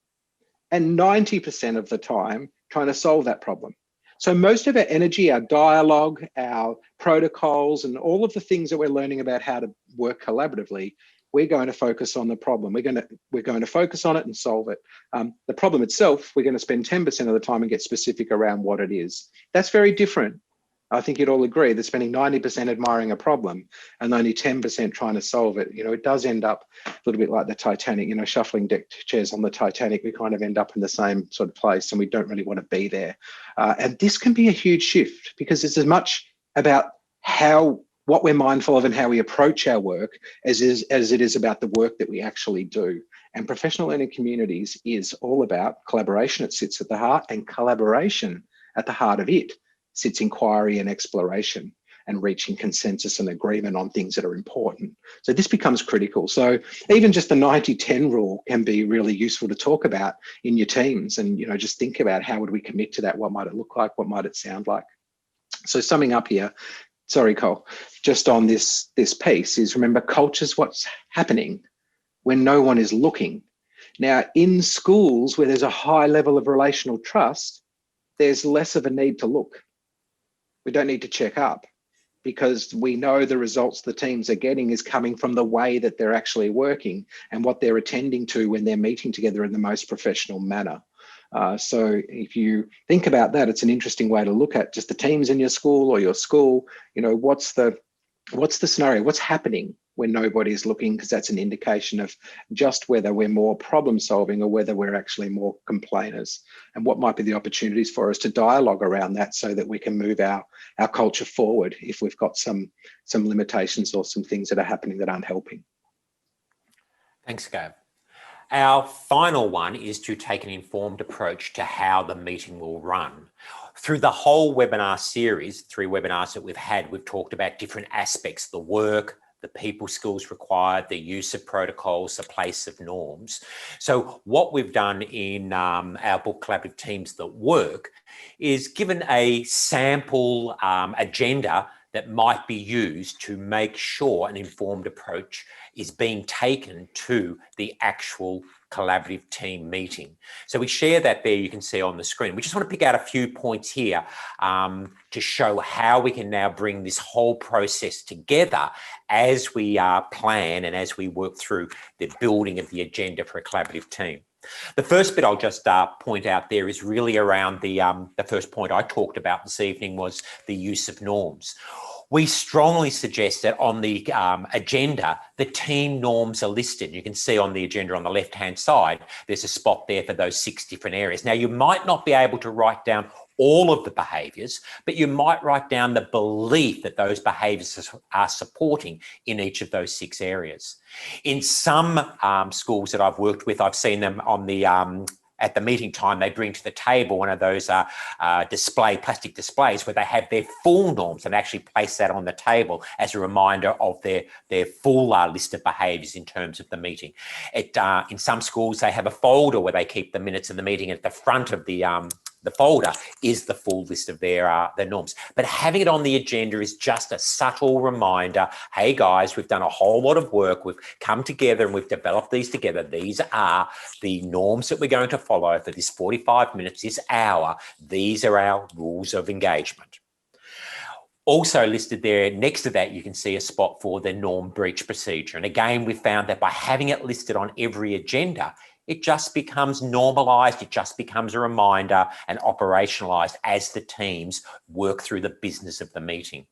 and 90% of the time trying to solve that problem. So most of our energy, our dialogue, our protocols, and all of the things that we're learning about how to work collaboratively, we're going to focus on the problem. We're going to focus on it and solve it. The problem itself, we're going to spend 10% of the time and get specific around what it is. That's very different. I think you'd all agree that spending 90% admiring a problem and only 10% trying to solve it, it does end up a little bit like the Titanic, shuffling deck chairs on the Titanic. We kind of end up in the same sort of place and we don't really want to be there. And this can be a huge shift because it's as much about what we're mindful of and how we approach our work as it is about the work that we actually do. And professional learning communities is all about collaboration. It sits at the heart, and collaboration at the heart of it sits inquiry and exploration and reaching consensus and agreement on things that are important. So this becomes critical. So even just the 90-10 rule can be really useful to talk about in your teams and, just think about how would we commit to that? What might it look like? What might it sound like? So summing up here, sorry, Cole, just on this piece is remember culture's what's happening when no one is looking. Now in schools where there's a high level of relational trust, there's less of a need to look. We don't need to check up because we know the results the teams are getting is coming from the way that they're actually working and what they're attending to when they're meeting together in the most professional manner. So if you think about that, it's an interesting way to look at just the teams in your school or your school. What's the scenario? What's happening when nobody's looking? Because that's an indication of just whether we're more problem solving or whether we're actually more complainers, and what might be the opportunities for us to dialogue around that so that we can move our culture forward if we've got some limitations or some things that are happening that aren't helping. Thanks, Gav. Our final one is to take an informed approach to how the meeting will run. Through the whole webinar series, 3 webinars that we've had, we've talked about different aspects, the work, the people skills required, the use of protocols, the place of norms. So what we've done in our book Collaborative Teams That Work is given a sample agenda that might be used to make sure an informed approach is being taken to the actual collaborative team meeting. So we share that there, you can see on the screen. We just want to pick out a few points here to show how we can now bring this whole process together as we plan and as we work through the building of the agenda for a collaborative team. The first bit I'll just point out there is really around the first point I talked about this evening was the use of norms. We strongly suggest that on the agenda, the team norms are listed. You can see on the agenda on the left-hand side, there's a spot there for those 6 different areas. Now, you might not be able to write down all of the behaviours, but you might write down the belief that those behaviours are supporting in each of those 6 areas. In some schools that I've worked with, I've seen them on the at the meeting time, they bring to the table one of those plastic displays where they have their full norms and actually place that on the table as a reminder of their full list of behaviours in terms of the meeting. In some schools, they have a folder where they keep the minutes of the meeting. At the front of the folder is the full list of their norms. But having it on the agenda is just a subtle reminder, hey guys, we've done a whole lot of work, we've come together and we've developed these together. These are the norms that we're going to follow for this 45 minutes, this hour. These are our rules of engagement. Also listed there next to that, you can see a spot for the norm breach procedure. And again, we found that by having it listed on every agenda, it just becomes normalised, it just becomes a reminder and operationalised as the teams work through the business of the meeting.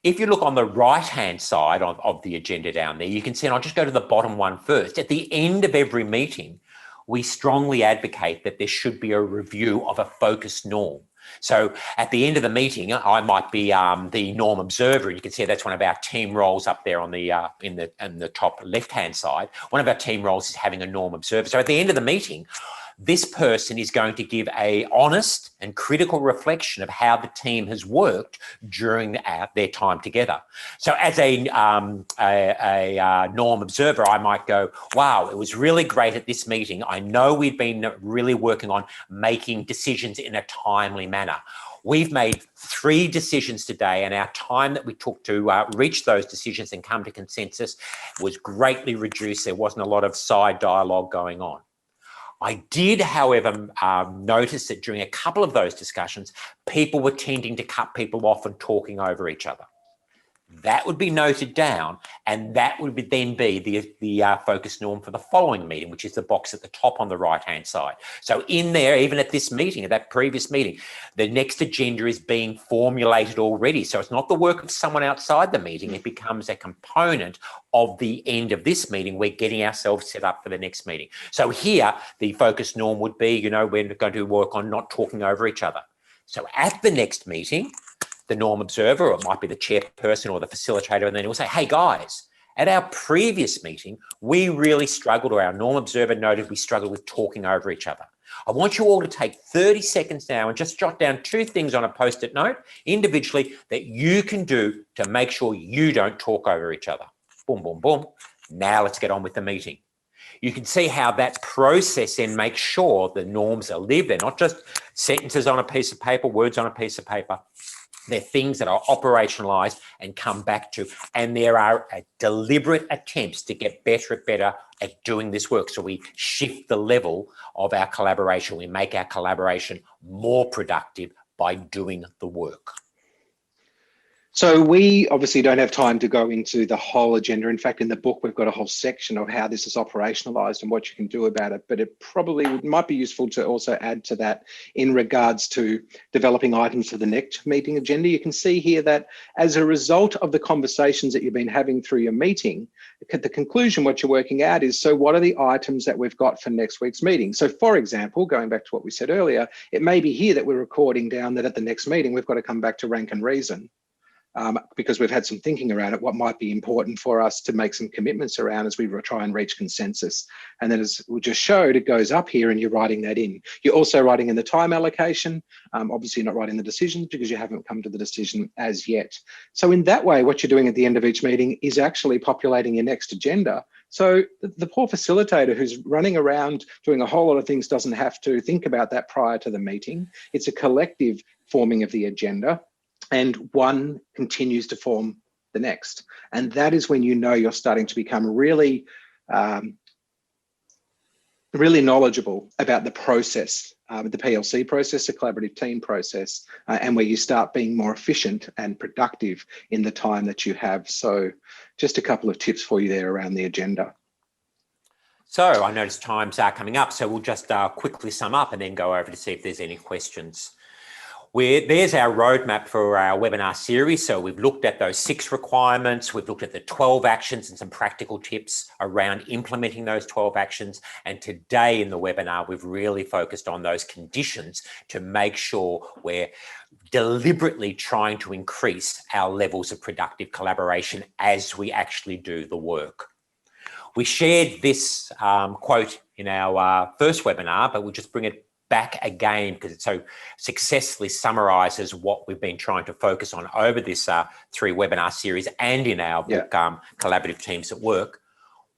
If you look on the right-hand side of the agenda down there, you can see, and I'll just go to the bottom one first, at the end of every meeting, we strongly advocate that there should be a review of a focused norm. So at the end of the meeting, I might be the norm observer, and you can see that's one of our team roles up there on the in the top left-hand side. One of our team roles is having a norm observer. So at the end of the meeting, this person is going to give a honest and critical reflection of how the team has worked during their time together. So as a norm observer, I might go, wow, it was really great at this meeting. I know we've been really working on making decisions in a timely manner. We've made 3 decisions today, and our time that we took to reach those decisions and come to consensus was greatly reduced. There wasn't a lot of side dialogue going on. I did, however, notice that during a couple of those discussions, people were tending to cut people off and talking over each other. That would be noted down, and that would then be the focus norm for the following meeting, which is the box at the top on the right-hand side. So in there, even at this meeting, at that previous meeting, the next agenda is being formulated already. So it's not the work of someone outside the meeting. It becomes a component of the end of this meeting. We're getting ourselves set up for the next meeting. So here, the focus norm would be, we're going to work on not talking over each other. So at the next meeting, the norm observer, or it might be the chairperson or the facilitator, and then he'll say, hey guys, at our previous meeting, we really struggled, or our norm observer noted we struggled with talking over each other. I want you all to take 30 seconds now and just jot down 2 things on a post-it note individually that you can do to make sure you don't talk over each other. Boom, boom, boom. Now let's get on with the meeting. You can see how that process then makes sure the norms are lived. They're not just sentences on a piece of paper, words on a piece of paper. They're things that are operationalised and come back to, and there are deliberate attempts to get better at doing this work. So we shift the level of our collaboration. We make our collaboration more productive by doing the work. So we obviously don't have time to go into the whole agenda. In fact, in the book, we've got a whole section of how this is operationalized and what you can do about it. But it probably might be useful to also add to that in regards to developing items for the next meeting agenda. You can see here that as a result of the conversations that you've been having through your meeting, at the conclusion, what you're working out is, so what are the items that we've got for next week's meeting? So for example, going back to what we said earlier, it may be here that we're recording down that at the next meeting, we've got to come back to rank and reason. Because we've had some thinking around it, what might be important for us to make some commitments around as we try and reach consensus. And then as we just showed, it goes up here and you're writing that in. You're also writing in the time allocation. Obviously you're not writing the decisions because you haven't come to the decision as yet. So in that way, what you're doing at the end of each meeting is actually populating your next agenda. So the poor facilitator who's running around doing a whole lot of things doesn't have to think about that prior to the meeting. It's a collective forming of the agenda, and one continues to form the next. And that is when you know you're starting to become really, really knowledgeable about the process, the PLC process, the collaborative team process, and where you start being more efficient and productive in the time that you have. So just a couple of tips for you there around the agenda. So I notice times are coming up, so we'll just quickly sum up and then go over to see if there's any questions. There's our roadmap for our webinar series. So we've looked at those 6 requirements, we've looked at the 12 actions and some practical tips around implementing those 12 actions. And today in the webinar, we've really focused on those conditions to make sure we're deliberately trying to increase our levels of productive collaboration as we actually do the work. We shared this quote in our first webinar, but we'll just bring it back again because it so successfully summarizes what we've been trying to focus on over this 3 webinar series and in our book, Collaborative Teams at Work.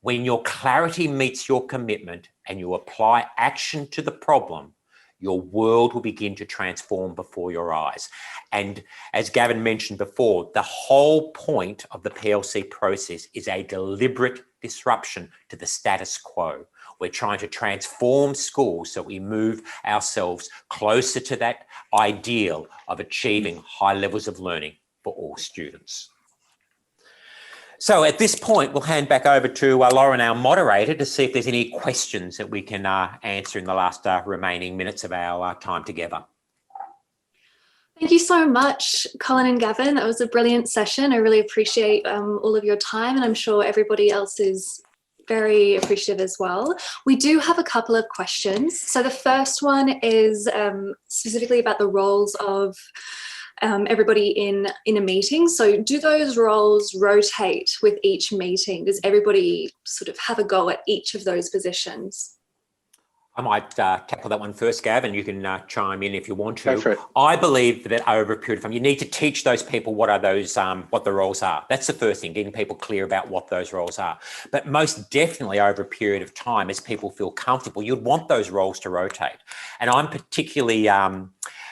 When your clarity meets your commitment and you apply action to the problem, your world will begin to transform before your eyes. And as Gavin mentioned before, the whole point of the PLC process is a deliberate disruption to the status quo. We're trying to transform schools so we move ourselves closer to that ideal of achieving high levels of learning for all students. So at this point, we'll hand back over to Lauren, our moderator, to see if there's any questions that we can answer in the last remaining minutes of our time together. Thank you so much, Colin and Gavin. That was a brilliant session. I really appreciate all of your time, and I'm sure everybody else is very appreciative as well. We do have a couple of questions. So the first one is specifically about the roles of everybody in a meeting. So do those roles rotate with each meeting? Does everybody sort of have a go at each of those positions? I might tackle that one first, Gav, and you can chime in if you want to. Go for it. I believe that over a period of time, you need to teach those people what are those, what the roles are. That's the first thing, getting people clear about what those roles are. But most definitely over a period of time, as people feel comfortable, you'd want those roles to rotate. And I'm particularly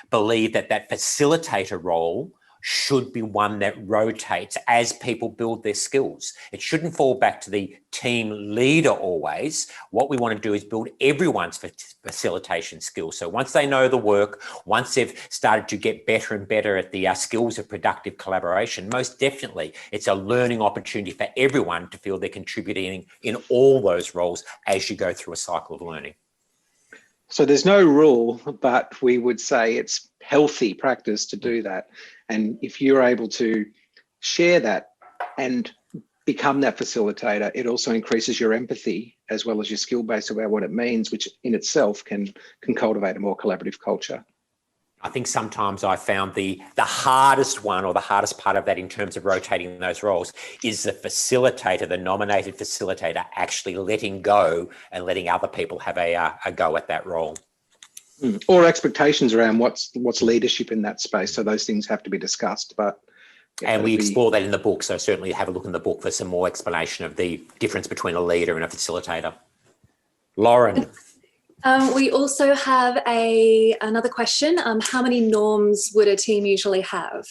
believe that that facilitator role should be one that rotates as people build their skills. It shouldn't fall back to the team leader always. What we want to do is build everyone's facilitation skills. So once they know the work, once they've started to get better and better at the skills of productive collaboration, most definitely it's a learning opportunity for everyone to feel they're contributing in all those roles as you go through a cycle of learning. So there's no rule, but we would say it's healthy practice to do that. And if you're able to share that and become that facilitator, it also increases your empathy as well as your skill base about what it means, which in itself can cultivate a more collaborative culture. I think sometimes I found the hardest one, or the hardest part of that in terms of rotating those roles, is the facilitator, the nominated facilitator, actually letting go and letting other people have a go at that role. Or expectations around what's leadership in that space. So those things have to be discussed. But and we explore that in the book. So certainly have a look in the book for some more explanation of the difference between a leader and a facilitator. Lauren. We also have another question. How many norms would a team usually have?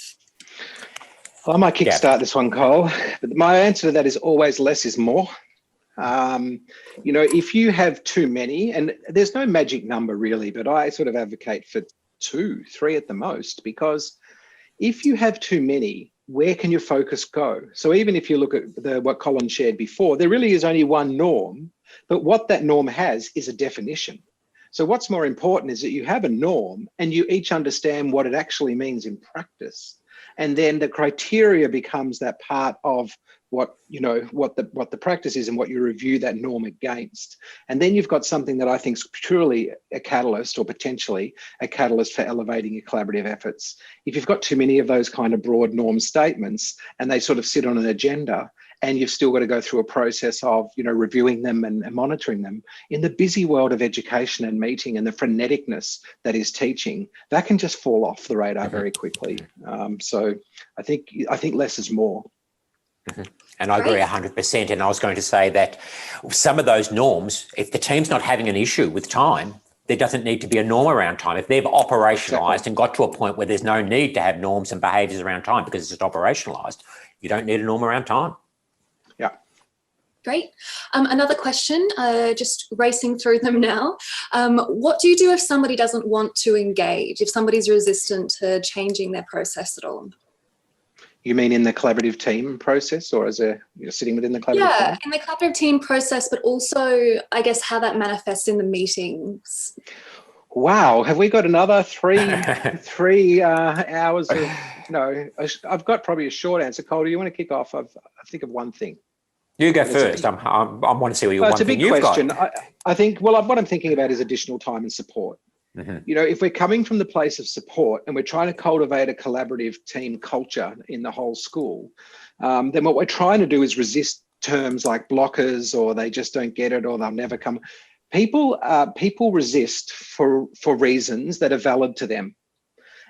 I might kickstart this one, Cole. But my answer to that is always less is more. You know, if you have too many, and there's no magic number really, but I sort of advocate for 2, 3 at the most, because if you have too many, where can your focus go? So even if you look at what Colin shared before, there really is only one norm, but what that norm has is a definition. So what's more important is that you have a norm and you each understand what it actually means in practice. And then the criteria becomes that part of what the practice is and what you review that norm against. And then you've got something that I think is truly a catalyst, or potentially a catalyst for elevating your collaborative efforts. If you've got too many of those kind of broad norm statements and they sort of sit on an agenda, and you've still got to go through a process of, reviewing them and monitoring them, in the busy world of education and meeting and the freneticness that is teaching, that can just fall off the radar very quickly. So I think less is more. And I agree 100%. And I was going to say that some of those norms, if the team's not having an issue with time, there doesn't need to be a norm around time. If they've operationalized and got to a point where there's no need to have norms and behaviors around time because it's just operationalized, you don't need a norm around time. Yeah. Great. Another question, just racing through them now. What do you do if somebody doesn't want to engage, if somebody's resistant to changing their process at all? You mean in the collaborative team process, or as sitting within the collaborative team? Yeah, in the collaborative team process, but also, I guess, how that manifests in the meetings. Wow, have we got another three hours of, no, I've got probably a short answer. Cole, do you want to kick off? I think of one thing. You go first. I want to see what your one thing you've got. It's a big question. I think, well, what I'm thinking about is additional time and support. You know, if we're coming from the place of support and we're trying to cultivate a collaborative team culture in the whole school, then what we're trying to do is resist terms like blockers, or they just don't get it, or they'll never come. People resist for reasons that are valid to them.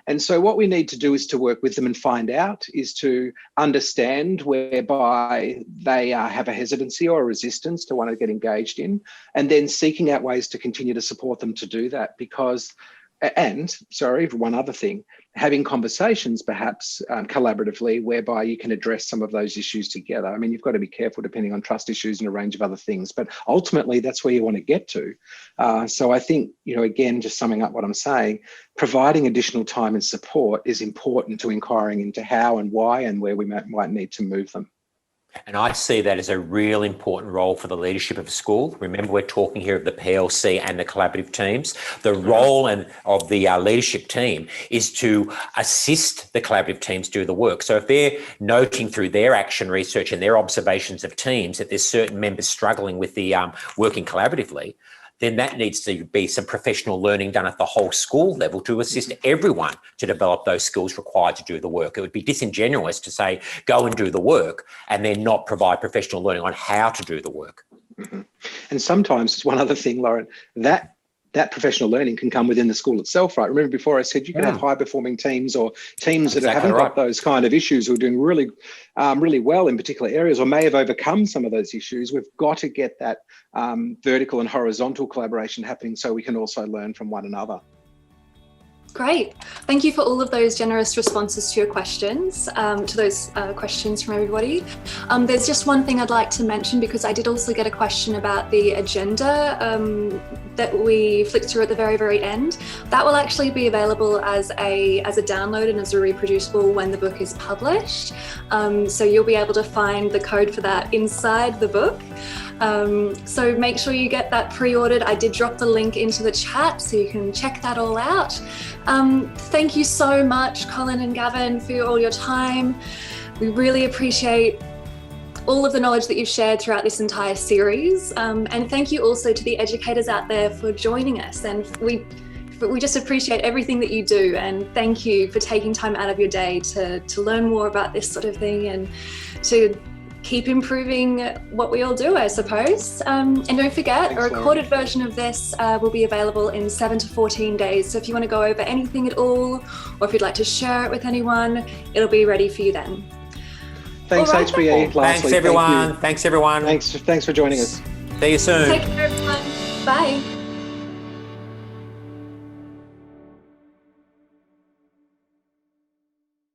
And so what we need to do is to work with them and find out, is to understand whereby they have a hesitancy or a resistance to want to get engaged in, and then seeking out ways to continue to support them to do that. Because, and sorry, one other thing, having conversations perhaps collaboratively whereby you can address some of those issues together. I mean, you've got to be careful depending on trust issues and a range of other things, but ultimately that's where you want to get to. So I think, you know, again, just summing up what I'm saying, providing additional time and support is important to inquiring into how and why and where we might need to move them. And I see that as a real important role for the leadership of a school. Remember, we're talking here of the PLC and the collaborative teams. The role of the leadership team is to assist the collaborative teams do the work. So if they're noting through their action research and their observations of teams that there's certain members struggling with the working collaboratively, then that needs to be some professional learning done at the whole school level to assist everyone to develop those skills required to do the work. It would be disingenuous to say, go and do the work and then not provide professional learning on how to do the work. And sometimes, one other thing, Lauren, that professional learning can come within the school itself, right? Remember before I said you can have high-performing teams or teams that haven't got those kind of issues, who are doing really, really well in particular areas, or may have overcome some of those issues. We've got to get that vertical and horizontal collaboration happening so we can also learn from one another. Great. Thank you for all of those generous responses to your questions, questions from everybody. There's just one thing I'd like to mention, because I did also get a question about the agenda that we flicked through at the very, very end. That will actually be available as a download and as a reproducible when the book is published. So you'll be able to find the code for that inside the book. So make sure you get that pre-ordered. I did drop the link into the chat so you can check that all out. Thank you so much, Colin and Gavin, for all your time. We really appreciate all of the knowledge that you've shared throughout this entire series. And thank you also to the educators out there for joining us. And we just appreciate everything that you do. And thank you for taking time out of your day to learn more about this sort of thing and to keep improving what we all do, I suppose. And don't forget, a recorded version of this will be available in 7 to 14 days. So if you want to go over anything at all, or if you'd like to share it with anyone, it'll be ready for you then. Thanks, right, HBE. Thanks, everyone. Thanks, everyone. Thanks for joining us. See you soon. Take care, everyone. Bye.